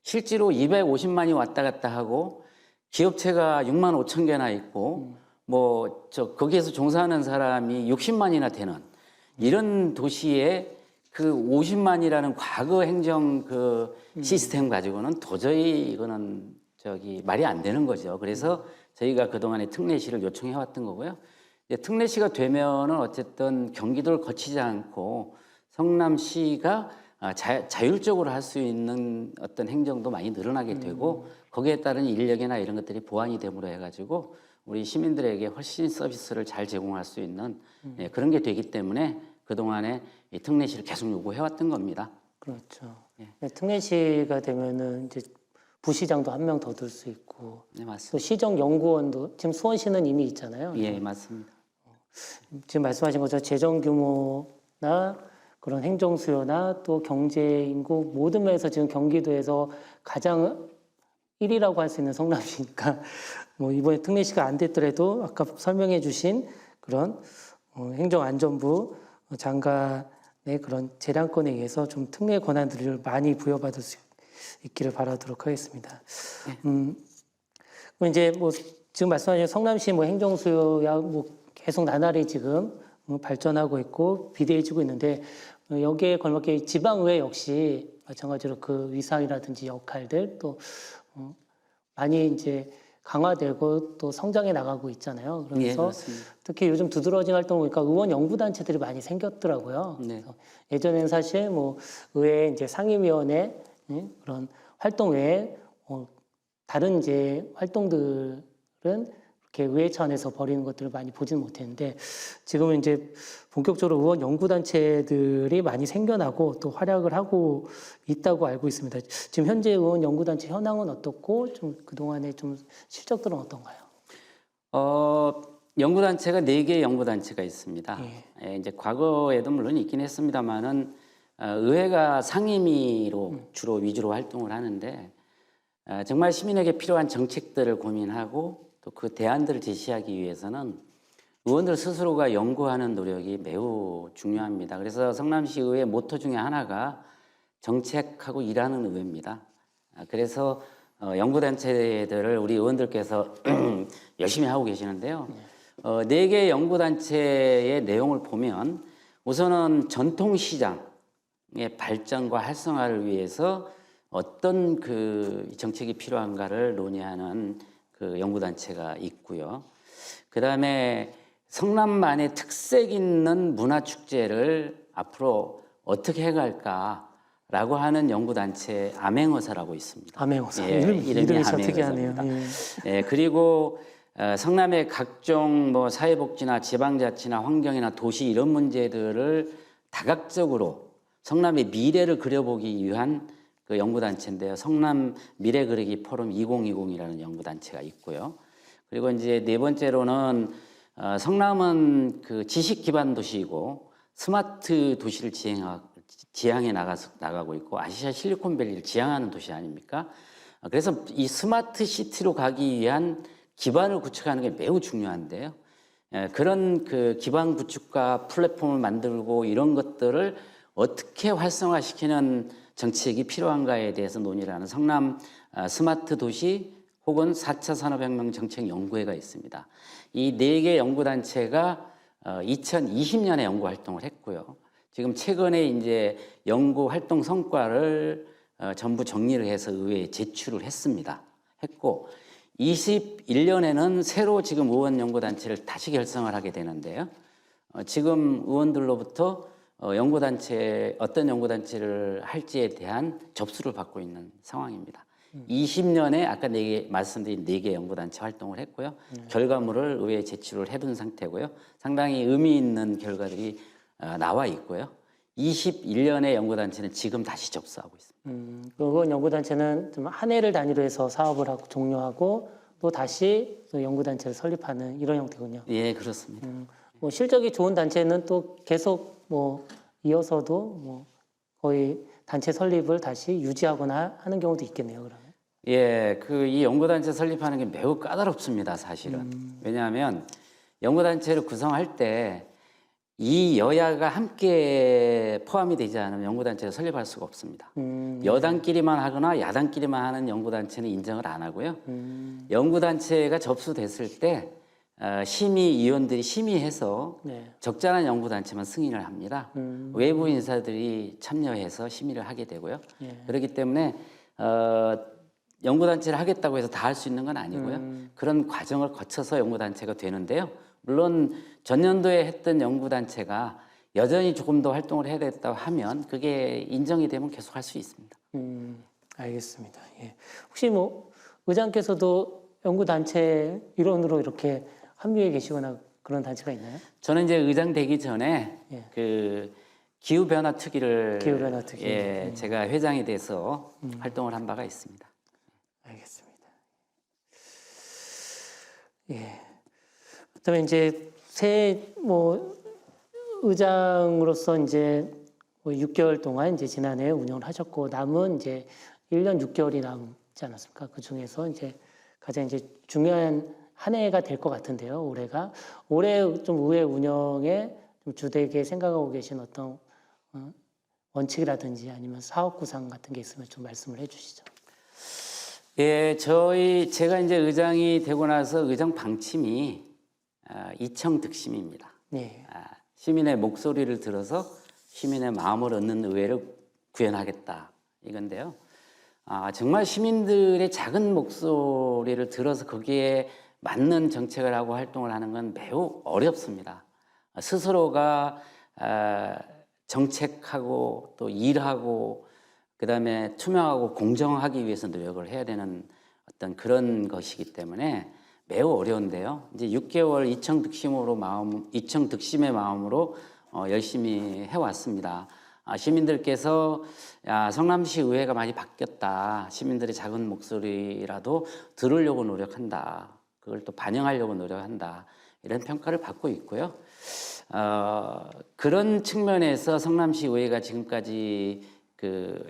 실제로 250만이 왔다 갔다 하고 기업체가 6만 5천 개나 있고 뭐 거기에서 종사하는 사람이 60만이나 되는 이런 도시에 그 50만이라는 과거 행정 그 시스템 가지고는 도저히 이거는 말이 안 되는 거죠. 그래서 저희가 그동안에 특례시를 요청해 왔던 거고요. 이제 특례시가 되면은 어쨌든 경기도를 거치지 않고 성남시가 자율적으로 할 수 있는 어떤 행정도 많이 늘어나게 되고 거기에 따른 인력이나 이런 것들이 보완이 됨으로 해가지고 우리 시민들에게 훨씬 서비스를 잘 제공할 수 있는 그런 게 되기 때문에 그동안에 이 특례시를 계속 요구해왔던 겁니다. 그렇죠. 네, 특례시가 되면은 이제 부시장도 한 명 더 들 수 있고, 네, 맞습니다. 또 시정연구원도 지금 수원시는 이미 있잖아요. 예, 맞습니다. 지금 말씀하신 것처럼 재정 규모나 그런 행정 수요나 또 경제 인구 모든 면에서 지금 경기도에서 가장 1위라고 할 수 있는 성남시니까 뭐 이번에 특례시가 안 됐더라도 아까 설명해 주신 그런 행정안전부 장관의 그런 재량권에 의해서 좀 특례 권한들을 많이 부여받을 수 있기를 바라도록 하겠습니다. 그럼 이제 뭐 지금 말씀하신 성남시 뭐 행정 수요야 뭐 계속 나날이 지금 발전하고 있고 비대해지고 있는데 여기에 걸맞게 지방의회 역시 마찬가지로 그 위상이라든지 역할들 또 많이 이제 강화되고 또 성장해 나가고 있잖아요. 예, 그래서 그렇습니다. 특히 요즘 두드러진 활동 보니까 의원 연구단체들이 많이 생겼더라고요. 네. 그래서 예전에는 사실 뭐 의회 이제 상임위원회 그런 활동 외에 다른 이제 활동들은 이렇게 의회 차원에서 벌이는 것들을 많이 보지는 못했는데 지금은 이제 본격적으로 의원 연구단체들이 많이 생겨나고 또 활약을 하고 있다고 알고 있습니다. 지금 현재 의원 연구단체 현황은 어떻고 좀 그동안의 좀 실적들은 어떤가요? 연구단체가 4개의 연구단체가 있습니다. 예, 이제 과거에도 물론 있긴 했습니다만은 의회가 상임위로 주로 위주로 활동을 하는데 정말 시민에게 필요한 정책들을 고민하고 또 그 대안들을 제시하기 위해서는 의원들 스스로가 연구하는 노력이 매우 중요합니다. 그래서 성남시 의회 모토 중에 하나가 정책하고 일하는 의회입니다. 그래서 연구단체들을 우리 의원들께서 열심히 하고 계시는데요. 4개의 연구단체의 내용을 보면 우선은 전통시장의 발전과 활성화를 위해서 어떤 그 정책이 필요한가를 논의하는 그 연구단체가 있고요. 그 다음에 성남만의 특색 있는 문화축제를 앞으로 어떻게 해갈까라고 하는 연구단체 암행어사라고 있습니다. 암행어사. 예, 이름이 참 특이하네요. 예, 그리고 성남의 각종 뭐 사회복지나 지방자치나 환경이나 도시 이런 문제들을 다각적으로 성남의 미래를 그려보기 위한 그 연구단체인데요. 성남 미래 그리기 포럼 2020이라는 연구단체가 있고요. 그리고 이제 4번째로는 성남은 그 지식 기반 도시이고 스마트 도시를 지향해 나가고 있고 아시아 실리콘밸리를 지향하는 도시 아닙니까? 그래서 이 스마트 시티로 가기 위한 기반을 구축하는 게 매우 중요한데요. 그런 그 기반 구축과 플랫폼을 만들고 이런 것들을 어떻게 활성화시키는 정책이 필요한가에 대해서 논의를 하는 성남 스마트 도시 혹은 4차 산업혁명 정책연구회가 있습니다. 이 4개 연구단체가 2020년에 연구활동을 했고요. 지금 최근에 이제 연구활동 성과를 전부 정리를 해서 의회에 제출을 했고 21년에는 새로 지금 의원 연구단체를 다시 결성을 하게 되는데요. 지금 의원들로부터 연구단체 어떤 연구단체를 할지에 대한 접수를 받고 있는 상황입니다. 20년에 아까 말씀드린 4개 연구단체 활동을 했고요. 결과물을 의회에 제출을 해둔 상태고요. 상당히 의미 있는 결과들이 나와 있고요. 21년의 연구단체는 지금 다시 접수하고 있습니다. 의원 연구단체는 좀 한 해를 단위로 해서 사업을 하고 종료하고 또 다시 또 연구단체를 설립하는 이런 형태군요. 예, 그렇습니다. 뭐 실적이 좋은 단체는 또 계속 뭐 이어서도 뭐 거의 단체 설립을 다시 유지하거나 하는 경우도 있겠네요. 그러면. 예, 이 연구단체 설립하는 게 매우 까다롭습니다, 사실은. 왜냐하면 연구단체를 구성할 때 이 여야가 함께 포함이 되지 않으면 연구단체를 설립할 수가 없습니다. 여당끼리만 하거나 야당끼리만 하는 연구단체는 인정을 안 하고요. 연구단체가 접수됐을 때 심의위원들이 심의해서 네. 적절한 연구단체만 승인을 합니다. 외부 인사들이 참여해서 심의를 하게 되고요. 예. 그렇기 때문에 연구단체를 하겠다고 해서 다 할 수 있는 건 아니고요. 그런 과정을 거쳐서 연구단체가 되는데요. 물론 전년도에 했던 연구단체가 여전히 조금 더 활동을 해야 됐다고 하면 그게 인정이 되면 계속 할 수 있습니다. 알겠습니다. 예. 혹시 뭐 의장께서도 연구단체 일원으로 이렇게 합류해 계시거나 그런 단체가 있나요? 저는 이제 의장 되기 전에 예. 그 기후변화 특위를 기후변화 특위. 예, 제가 회장이 돼서 활동을 한 바가 있습니다. 알겠습니다. 예. 그다음에 이제 새 의장으로서 이제 6개월 동안 이제 지난해 운영을 하셨고 남은 이제 1년 6개월이 남지 않았습니까? 그 중에서 이제 가장 이제 중요한 한 해가 될 것 같은데요. 올해 좀 의회 운영에 좀 주되게 생각하고 계신 어떤 원칙이라든지 아니면 사업 구상 같은 게 있으면 좀 말씀을 해주시죠. 예, 제가 이제 의장이 되고 나서 의장 방침이 이청득심입니다. 네. 시민의 목소리를 들어서 시민의 마음을 얻는 의회를 구현하겠다 이건데요. 정말 시민들의 작은 목소리를 들어서 거기에 맞는 정책을 하고 활동을 하는 건 매우 어렵습니다. 스스로가 정책하고 또 일하고 그다음에 투명하고 공정하기 위해서 노력을 해야 되는 어떤 그런 것이기 때문에 매우 어려운데요. 이제 6개월 이청득심의 마음으로 열심히 해왔습니다. 시민들께서 성남시 의회가 많이 바뀌었다. 시민들의 작은 목소리라도 들으려고 노력한다. 그걸 또 반영하려고 노력한다. 이런 평가를 받고 있고요. 그런 측면에서 성남시 의회가 지금까지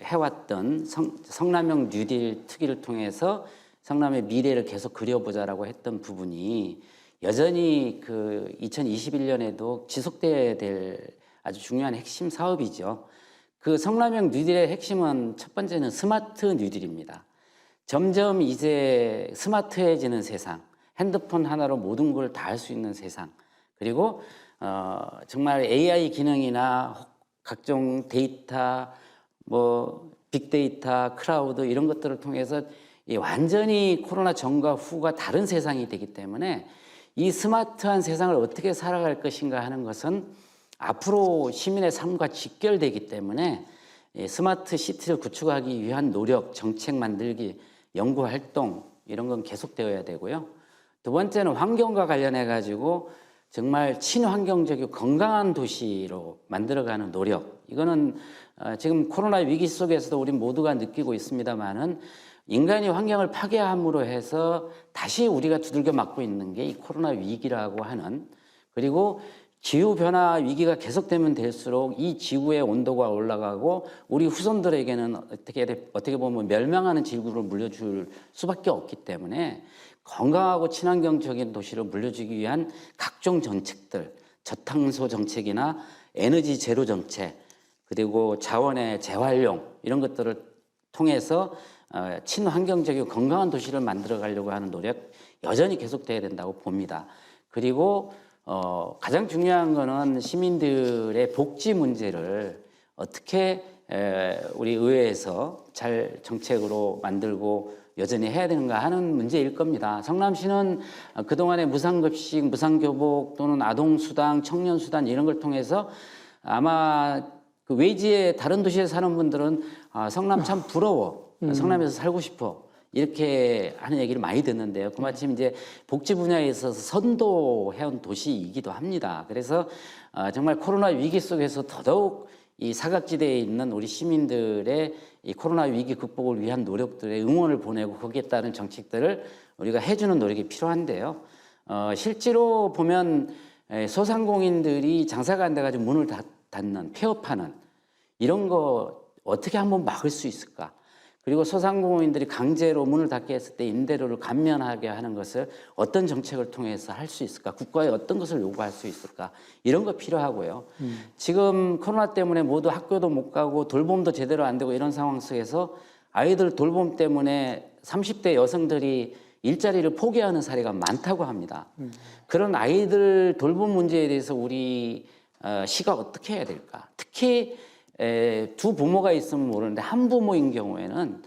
해왔던 성남형 뉴딜 특위를 통해서 성남의 미래를 계속 그려보자라고 했던 부분이 여전히 2021년에도 지속돼야 될 아주 중요한 핵심 사업이죠. 그 성남형 뉴딜의 핵심은 첫 번째는 스마트 뉴딜입니다. 점점 이제 스마트해지는 세상, 핸드폰 하나로 모든 걸 다 할 수 있는 세상, 그리고 정말 AI 기능이나 각종 데이터, 빅데이터, 클라우드 이런 것들을 통해서 완전히 코로나 전과 후가 다른 세상이 되기 때문에 이 스마트한 세상을 어떻게 살아갈 것인가 하는 것은 앞으로 시민의 삶과 직결되기 때문에 스마트 시티를 구축하기 위한 노력, 정책 만들기, 연구 활동 이런 건 계속되어야 되고요. 두 번째는 환경과 관련해 가지고 정말 친환경적이고 건강한 도시로 만들어가는 노력. 이거는 지금 코로나 위기 속에서도 우리 모두가 느끼고 있습니다만은 인간이 환경을 파괴함으로 해서 다시 우리가 두들겨 맞고 있는 게 이 코로나 위기라고 하는, 그리고 기후변화 위기가 계속되면 될수록 이 지구의 온도가 올라가고 우리 후손들에게는 어떻게 보면 멸망하는 지구를 물려줄 수밖에 없기 때문에 건강하고 친환경적인 도시를 물려주기 위한 각종 정책들, 저탄소 정책이나 에너지 제로 정책, 그리고 자원의 재활용 이런 것들을 통해서 친환경적이고 건강한 도시를 만들어 가려고 하는 노력 여전히 계속돼야 된다고 봅니다. 그리고 가장 중요한 거는 시민들의 복지 문제를 어떻게 우리 의회에서 잘 정책으로 만들고 여전히 해야 되는가 하는 문제일 겁니다. 성남시는 그동안의 무상급식, 무상교복 또는 아동수당, 청년수당 이런 걸 통해서 아마 그 외지에 다른 도시에 사는 분들은 성남 참 부러워, 성남에서 살고 싶어 이렇게 하는 얘기를 많이 듣는데요. 그마침 이제 복지 분야에 있어서 선도해온 도시이기도 합니다. 그래서 정말 코로나 위기 속에서 더더욱 이 사각지대에 있는 우리 시민들의 이 코로나 위기 극복을 위한 노력들에 응원을 보내고 거기에 따른 정책들을 우리가 해주는 노력이 필요한데요. 실제로 보면 소상공인들이 장사가 안 돼가지고 문을 닫는, 폐업하는 이런 거 어떻게 한번 막을 수 있을까? 그리고 소상공인들이 강제로 문을 닫게 했을 때 임대료를 감면하게 하는 것을 어떤 정책을 통해서 할 수 있을까? 국가에 어떤 것을 요구할 수 있을까? 이런 거 필요하고요. 지금 코로나 때문에 모두 학교도 못 가고 돌봄도 제대로 안 되고 이런 상황 속에서 아이들 돌봄 때문에 30대 여성들이 일자리를 포기하는 사례가 많다고 합니다. 그런 아이들 돌봄 문제에 대해서 우리 시가 어떻게 해야 될까? 특히 두 부모가 있으면 모르는데 한 부모인 경우에는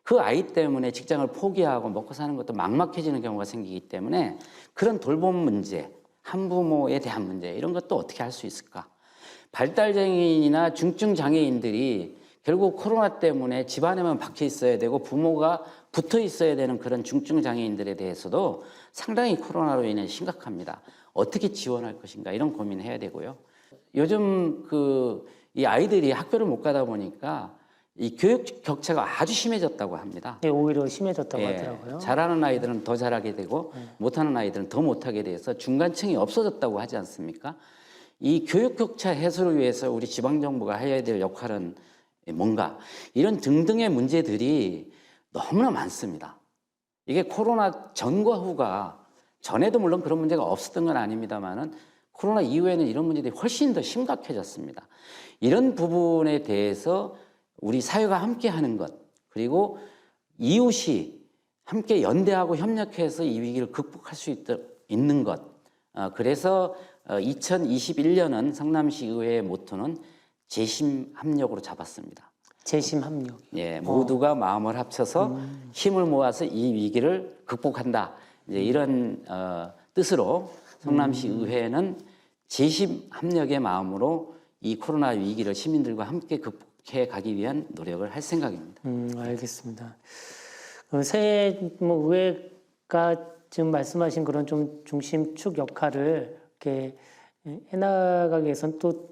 그 아이 때문에 직장을 포기하고 먹고 사는 것도 막막해지는 경우가 생기기 때문에 그런 돌봄 문제, 한부모에 대한 문제 이런 것도 어떻게 할 수 있을까? 발달장애인이나 중증 장애인들이 결국 코로나 때문에 집안에만 박혀 있어야 되고 부모가 붙어 있어야 되는 그런 중증 장애인들에 대해서도 상당히 코로나로 인해 심각합니다. 어떻게 지원할 것인가 이런 고민을 해야 되고요. 요즘 이 아이들이 학교를 못 가다 보니까 이 교육 격차가 아주 심해졌다고 합니다. 네, 오히려 심해졌다고 하더라고요. 잘하는 아이들은 더 잘하게 되고 못하는 아이들은 더 못하게 돼서 중간층이 없어졌다고 하지 않습니까? 이 교육 격차 해소를 위해서 우리 지방정부가 해야 될 역할은 뭔가 이런 등등의 문제들이 너무나 많습니다. 이게 코로나 전과 후가 전에도 물론 그런 문제가 없었던 건 아닙니다만은 코로나 이후에는 이런 문제들이 훨씬 더 심각해졌습니다. 이런 부분에 대해서 우리 사회가 함께 하는 것, 그리고 이웃이 함께 연대하고 협력해서 이 위기를 극복할 수 있는 것. 그래서 2021년은 성남시 의회의 모토는 재심 합력으로 잡았습니다. 재심 합력. 예, 모두가 마음을 합쳐서 힘을 모아서 이 위기를 극복한다. 이제 이런 뜻으로 성남시 의회는 재심 합력의 마음으로 이 코로나 위기를 시민들과 함께 극복해 가기 위한 노력을 할 생각입니다. 알겠습니다. 새해 의회가 지금 말씀하신 그런 좀 중심축 역할을 이렇게 해나가기 위해서는 또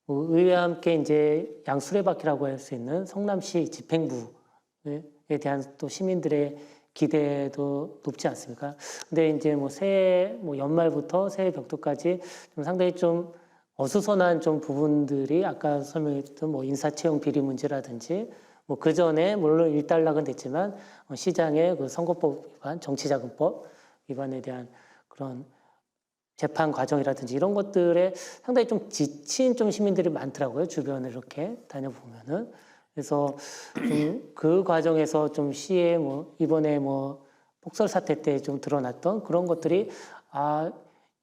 의회와 함께 이제 양수레바퀴라고 할 수 있는 성남시 집행부에 대한 또 시민들의 기대도 높지 않습니까? 근데 이제 새해 연말부터 새해 벽두까지 좀 상당히 좀 어수선한 좀 부분들이 아까 설명했던 인사채용 비리 문제라든지 그 전에 물론 일단락은 됐지만 시장의 그 선거법 위반, 정치자금법 위반에 대한 그런 재판 과정이라든지 이런 것들에 상당히 좀 지친 좀 시민들이 많더라고요. 주변을 이렇게 다녀보면은. 그래서 좀 그 과정에서 좀 시에 이번에 폭설 사태 때 좀 드러났던 그런 것들이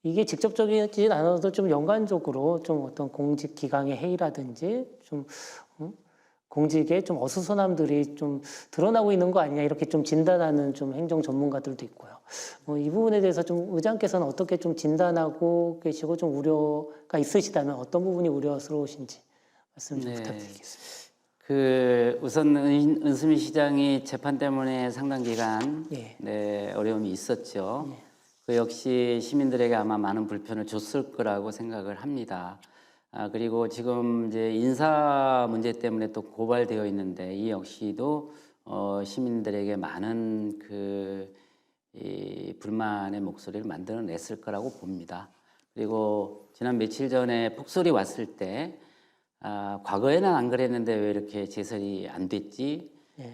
이게 직접적이진 않아도 좀 연관적으로 좀 어떤 공직 기강의 해이라든지 좀 공직에 좀 어수선함들이 좀 드러나고 있는 거 아니냐 이렇게 좀 진단하는 좀 행정 전문가들도 있고요. 이 부분에 대해서 좀 의장께서는 어떻게 좀 진단하고 계시고 좀 우려가 있으시다면 어떤 부분이 우려스러우신지 말씀 좀 부탁드리겠습니다. 우선 은수미 시장이 재판 때문에 상당 기간 어려움이 있었죠. 그 역시 시민들에게 아마 많은 불편을 줬을 거라고 생각을 합니다. 그리고 지금 이제 인사 문제 때문에 또 고발되어 있는데 이 역시도 시민들에게 많은 이 불만의 목소리를 만들어냈을 거라고 봅니다. 그리고 지난 며칠 전에 폭설이 왔을 때 과거에는 안 그랬는데 왜 이렇게 제설이 안 됐지?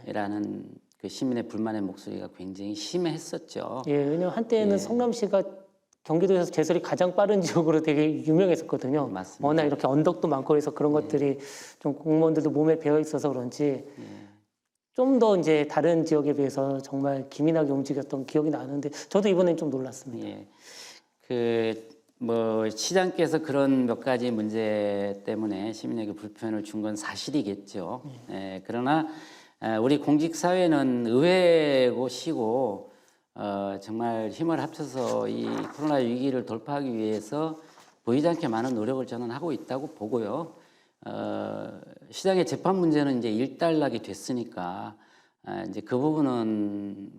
라는 그 시민의 불만의 목소리가 굉장히 심했었죠. 예, 왜냐면 한때는 성남시가 경기도에서 제설이 가장 빠른 지역으로 되게 유명했었거든요. 맞습니다. 워낙 이렇게 언덕도 많고 그래서 그런 것들이 좀 공무원들도 몸에 배어 있어서 그런지 좀 더 이제 다른 지역에 비해서 정말 기민하게 움직였던 기억이 나는데 저도 이번엔 좀 놀랐습니다. 시장께서 그런 몇 가지 문제 때문에 시민에게 불편을 준 건 사실이겠죠. 그러나 우리 공직사회는 의회고 시고 정말 힘을 합쳐서 이 코로나 위기를 돌파하기 위해서 보이지 않게 많은 노력을 저는 하고 있다고 보고요. 시장의 재판 문제는 이제 일단락이 됐으니까 이제 그 부분은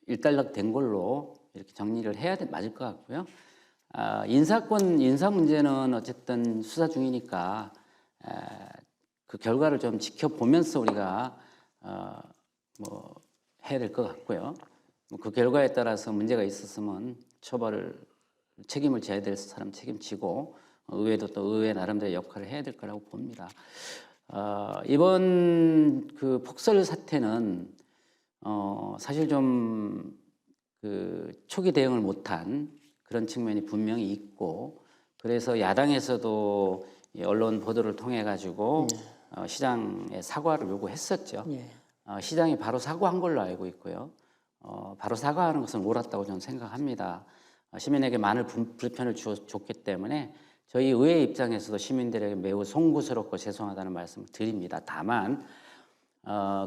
일단락 된 걸로 이렇게 정리를 해야 맞을 것 같고요. 인사 문제는 어쨌든 수사 중이니까 그 결과를 좀 지켜보면서 우리가 해야 될 것 같고요. 그 결과에 따라서 문제가 있었으면 책임을 져야 될 사람 책임지고 의회도 또 의회 나름대로 역할을 해야 될 거라고 봅니다. 이번 그 폭설 사태는 사실 좀 그 초기 대응을 못한 그런 측면이 분명히 있고, 그래서 야당에서도 이 언론 보도를 통해 가지고 시장에 사과를 요구했었죠. 예. 시장이 바로 사과한 걸로 알고 있고요. 바로 사과하는 것은 옳았다고 저는 생각합니다. 시민에게 많은 불편을 줬기 때문에 저희 의회 입장에서도 시민들에게 매우 송구스럽고 죄송하다는 말씀을 드립니다. 다만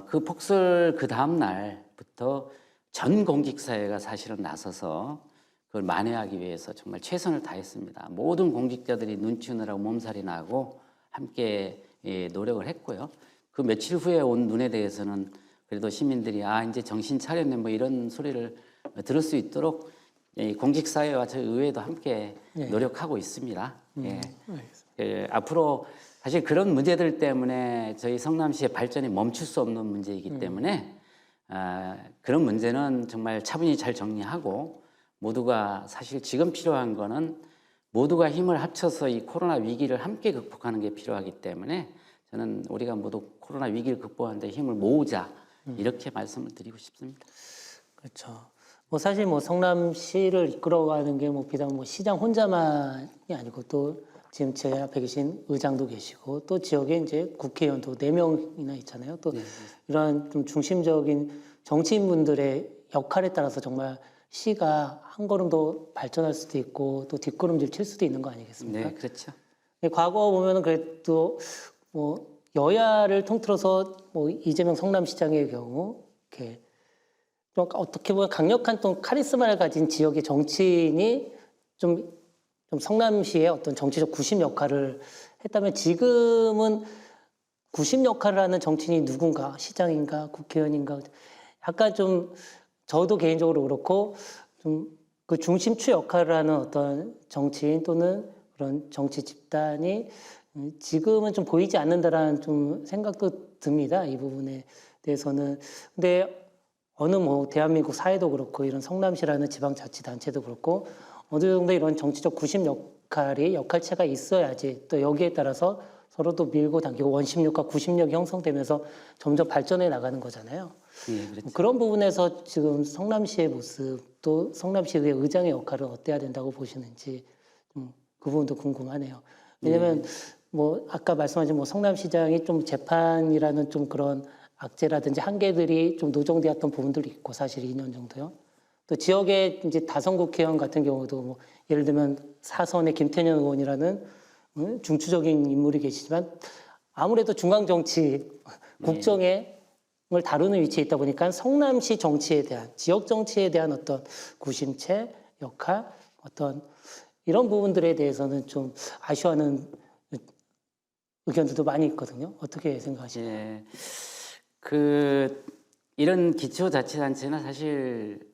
그 폭설 그 다음 날부터 전 공직사회가 사실은 나서서 그걸 만회하기 위해서 정말 최선을 다했습니다. 모든 공직자들이 눈치느라고 몸살이 나고 함께 노력을 했고요. 그 며칠 후에 온 눈에 대해서는 그래도 시민들이 이제 정신 차렸네 뭐 이런 소리를 들을 수 있도록 공직사회와 저희 의회도 함께 노력하고 있습니다. 앞으로 사실 그런 문제들 때문에 저희 성남시의 발전이 멈출 수 없는 문제이기 때문에 그런 문제는 정말 차분히 잘 정리하고, 모두가 사실 지금 필요한 거는 모두가 힘을 합쳐서 이 코로나 위기를 함께 극복하는 게 필요하기 때문에 저는 우리가 모두 코로나 위기를 극복하는 데 힘을 모으자, 이렇게 말씀을 드리고 싶습니다. 그렇죠. 뭐 사실 뭐 성남시를 이끌어가는 게 뭐 비단 뭐 시장 혼자만이 아니고 또 지금 제 앞에 계신 의장도 계시고 또 지역에 이제 국회의원도 4명이나 있잖아요. 또 이러한 좀 중심적인 정치인분들의 역할에 따라서 정말 시가 한 걸음 더 발전할 수도 있고 또 뒷걸음질 칠 수도 있는 거 아니겠습니까? 네, 그렇죠. 과거 보면은 그래도 뭐 여야를 통틀어서 뭐 이재명 성남시장의 경우 이렇게 좀 어떻게 보면 강력한 또 카리스마를 가진 지역의 정치인이 좀 성남시의 어떤 정치적 구심 역할을 했다면, 지금은 구심 역할을 하는 정치인이 누군가, 시장인가 국회의원인가, 약간 좀 저도 개인적으로 그렇고 좀 그 중심추 역할을 하는 어떤 정치인 또는 그런 정치 집단이 지금은 좀 보이지 않는다라는 좀 생각도 듭니다. 이 부분에 대해서는. 근데 어느 뭐 대한민국 사회도 그렇고 이런 성남시라는 지방자치단체도 그렇고 어느 정도 이런 정치적 구심 역할체가 있어야지 또 여기에 따라서 서로도 밀고 당기고 원심력과 구심력이 형성되면서 점점 발전해 나가는 거잖아요. 예, 그렇죠. 그런 부분에서 지금 성남시의 모습 또 성남시의 의장의 역할은 어때야 된다고 보시는지 그 부분도 궁금하네요. 왜냐하면 뭐 아까 말씀하신 뭐 성남시장이 좀 재판이라는 좀 그런 악재라든지 한계들이 좀 노정되었던 부분들이 있고 사실 2년 정도요. 또 지역의 이제 다선 국회의원 같은 경우도 뭐 예를 들면 사선의 김태년 의원이라는 중추적인 인물이 계시지만 아무래도 중앙 정치 국정을 다루는 위치에 있다 보니까 성남시 정치에 대한 지역 정치에 대한 어떤 구심체 역할 어떤 이런 부분들에 대해서는 좀 아쉬워하는 의견들도 많이 있거든요. 어떻게 생각하시나요? 예, 이런 기초자치단체는 사실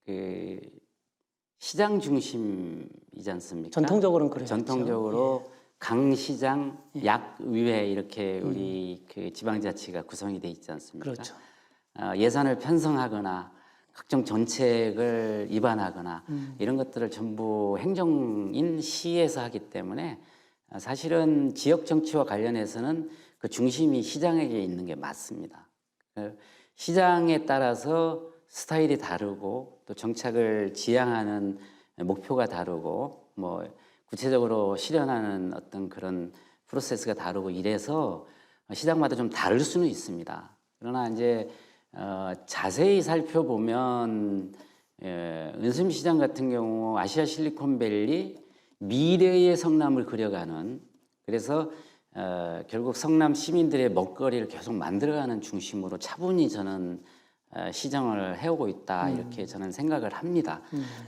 그 시장 중심이지 않습니까? 전통적으로는 그래요. 전통적으로 강시장, 약의회 이렇게 우리 그 지방자치가 구성이 돼 있지 않습니까? 그렇죠. 예산을 편성하거나 각종 정책을 입안하거나 이런 것들을 전부 행정인 시에서 하기 때문에 사실은 지역 정치와 관련해서는 그 중심이 시장에게 있는 게 맞습니다. 시장에 따라서 스타일이 다르고 또 정책을 지향하는 목표가 다르고 뭐 구체적으로 실현하는 어떤 그런 프로세스가 다르고 이래서 시장마다 좀 다를 수는 있습니다. 그러나 이제 자세히 살펴보면 은심시장 같은 경우 아시아 실리콘밸리 미래의 성남을 그려가는, 그래서 결국 성남 시민들의 먹거리를 계속 만들어가는 중심으로 차분히 저는 시정을 해오고 있다 이렇게 저는 생각을 합니다.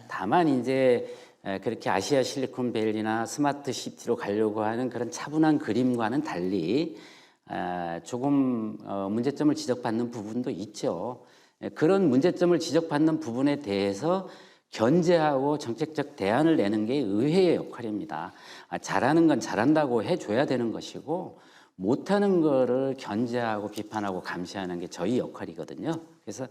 다만 이제 그렇게 아시아 실리콘밸리나 스마트 시티로 가려고 하는 그런 차분한 그림과는 달리 조금 문제점을 지적받는 부분도 있죠. 그런 문제점을 지적받는 부분에 대해서 견제하고 정책적 대안을 내는 게 의회의 역할입니다. 잘하는 건 잘한다고 해줘야 되는 것이고 못하는 거를 견제하고 비판하고 감시하는 게 저희 역할이거든요. 그래서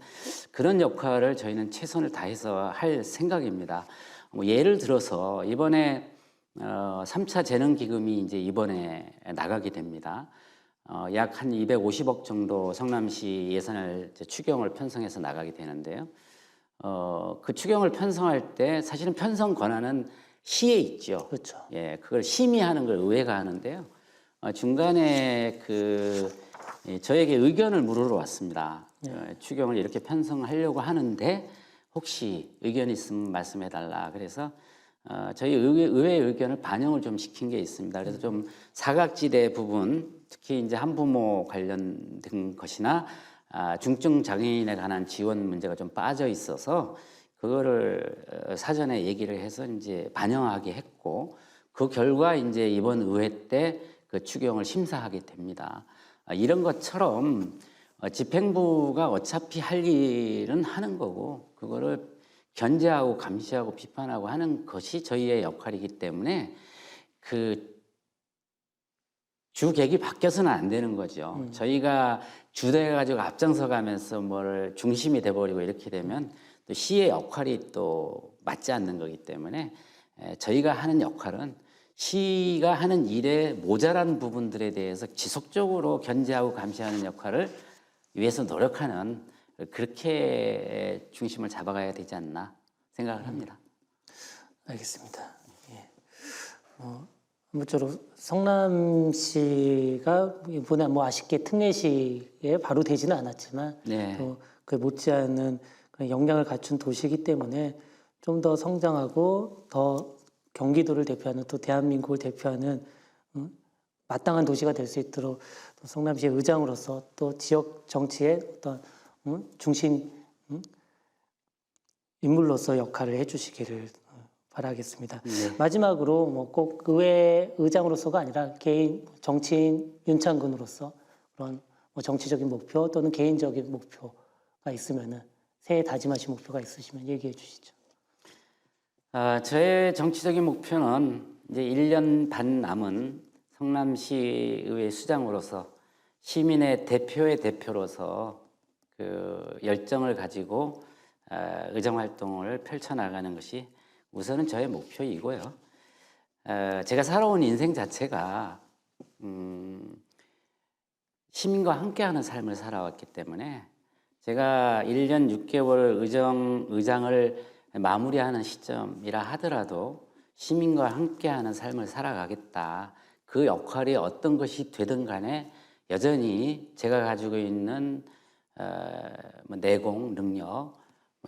그런 역할을 저희는 최선을 다해서 할 생각입니다. 뭐 예를 들어서 이번에 3차 재능기금이 이제 이번에 나가게 됩니다. 약 한 250억 정도 성남시 예산을 이제 추경을 편성해서 나가게 되는데요. 그 추경을 편성할 때 사실은 편성 권한은 시에 있죠. 그렇죠. 예, 그걸 심의하는 걸 의회가 하는데요. 중간에 저에게 의견을 물으러 왔습니다. 추경을 이렇게 편성하려고 하는데 혹시 의견 있으면 말씀해달라. 그래서 저희 의회 의견을 반영을 좀 시킨 게 있습니다. 그래서 좀 사각지대 부분, 특히 이제 한부모 관련된 것이나 중증 장애인에 관한 지원 문제가 좀 빠져 있어서 그거를 사전에 얘기를 해서 이제 반영하게 했고 그 결과 이제 이번 의회 때 그 추경을 심사하게 됩니다. 이런 것처럼 집행부가 어차피 할 일은 하는 거고 그거를 견제하고 감시하고 비판하고 하는 것이 저희의 역할이기 때문에 그 주객이 바뀌어서는 안 되는 거죠. 저희가 주도해 가지고 앞장서 가면서 뭘 중심이 돼 버리고 이렇게 되면 또 시의 역할이 또 맞지 않는 거기 때문에 저희가 하는 역할은 시가 하는 일에 모자란 부분들에 대해서 지속적으로 견제하고 감시하는 역할을 위해서 노력하는 그렇게 중심을 잡아가야 되지 않나 생각을 합니다. 알겠습니다. 예. 아무쪼록 성남시가 이번에 뭐 아쉽게 특례시에 바로 되지는 않았지만 네. 또 그 못지않은 그런 역량을 갖춘 도시이기 때문에 좀 더 성장하고 더 경기도를 대표하는 또 대한민국을 대표하는 마땅한 도시가 될 수 있도록 또 성남시의 의장으로서 또 지역 정치의 어떤 중심 인물로서 역할을 해주시기를 바라겠습니다. 네. 마지막으로 뭐 꼭 의회 의장으로서가 아니라 개인 정치인 윤창근으로서 그런 뭐 정치적인 목표 또는 개인적인 목표가 있으면은 새해 다짐하신 목표가 있으시면 얘기해 주시죠. 저의 정치적인 목표는 이제 1년 반 남은 성남시의회 수장으로서 시민의 대표의 대표로서 그 열정을 가지고 의정 활동을 펼쳐나가는 것이 우선은 저의 목표이고요. 제가 살아온 인생 자체가 시민과 함께하는 삶을 살아왔기 때문에 제가 1년 6개월 의장을 마무리하는 시점이라 하더라도 시민과 함께하는 삶을 살아가겠다. 그 역할이 어떤 것이 되든 간에 여전히 제가 가지고 있는 내공, 능력,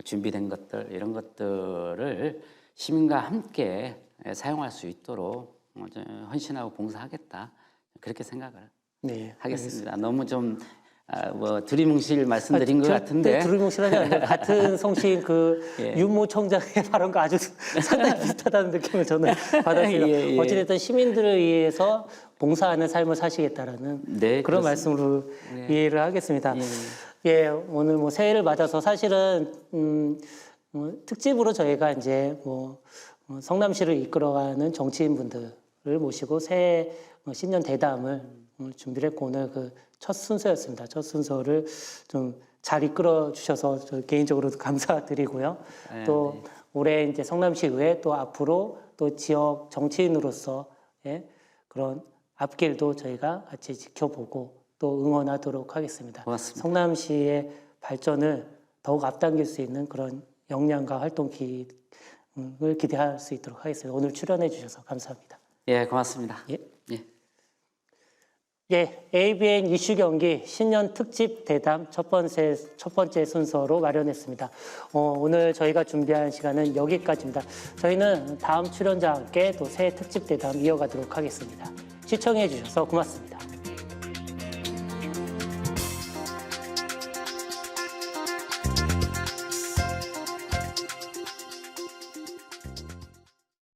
준비된 것들 이런 것들을 시민과 함께 사용할 수 있도록 헌신하고 봉사하겠다. 그렇게 생각을 하겠습니다. 너무 좀 두리뭉실 말씀드린 것 같은데 두리뭉실하지 않아요. 같은 성씨인 그 윤모 총장의 발언과 아주 상당히 비슷하다는 느낌을 저는 받았어요. 어찌됐든 시민들을 위해서 봉사하는 삶을 사시겠다라는 네, 그런 그렇습니다. 말씀으로 이해를 하겠습니다. 예, 오늘 뭐 새해를 맞아서 사실은 특집으로 저희가 이제 성남시를 이끌어가는 정치인분들을 모시고 새해 신년 대담을 준비를 했고 오늘 그 첫 순서였습니다. 첫 순서를 좀 잘 이끌어 주셔서 저 개인적으로도 감사드리고요. 또 올해 이제 성남시의회 또 앞으로 또 지역 정치인으로서 그런 앞길도 저희가 같이 지켜보고 또 응원하도록 하겠습니다. 고맙습니다. 성남시의 발전을 더욱 앞당길 수 있는 그런 역량과 활동을 기대할 수 있도록 하겠습니다. 오늘 출연해 주셔서 감사합니다. 예, 고맙습니다. ABN 이슈 경기 신년 특집 대담 첫 번째 순서로 마련했습니다. 오늘 저희가 준비한 시간은 여기까지입니다. 저희는 다음 출연자와 함께 또 새해 특집 대담 이어가도록 하겠습니다. 시청해 주셔서 고맙습니다.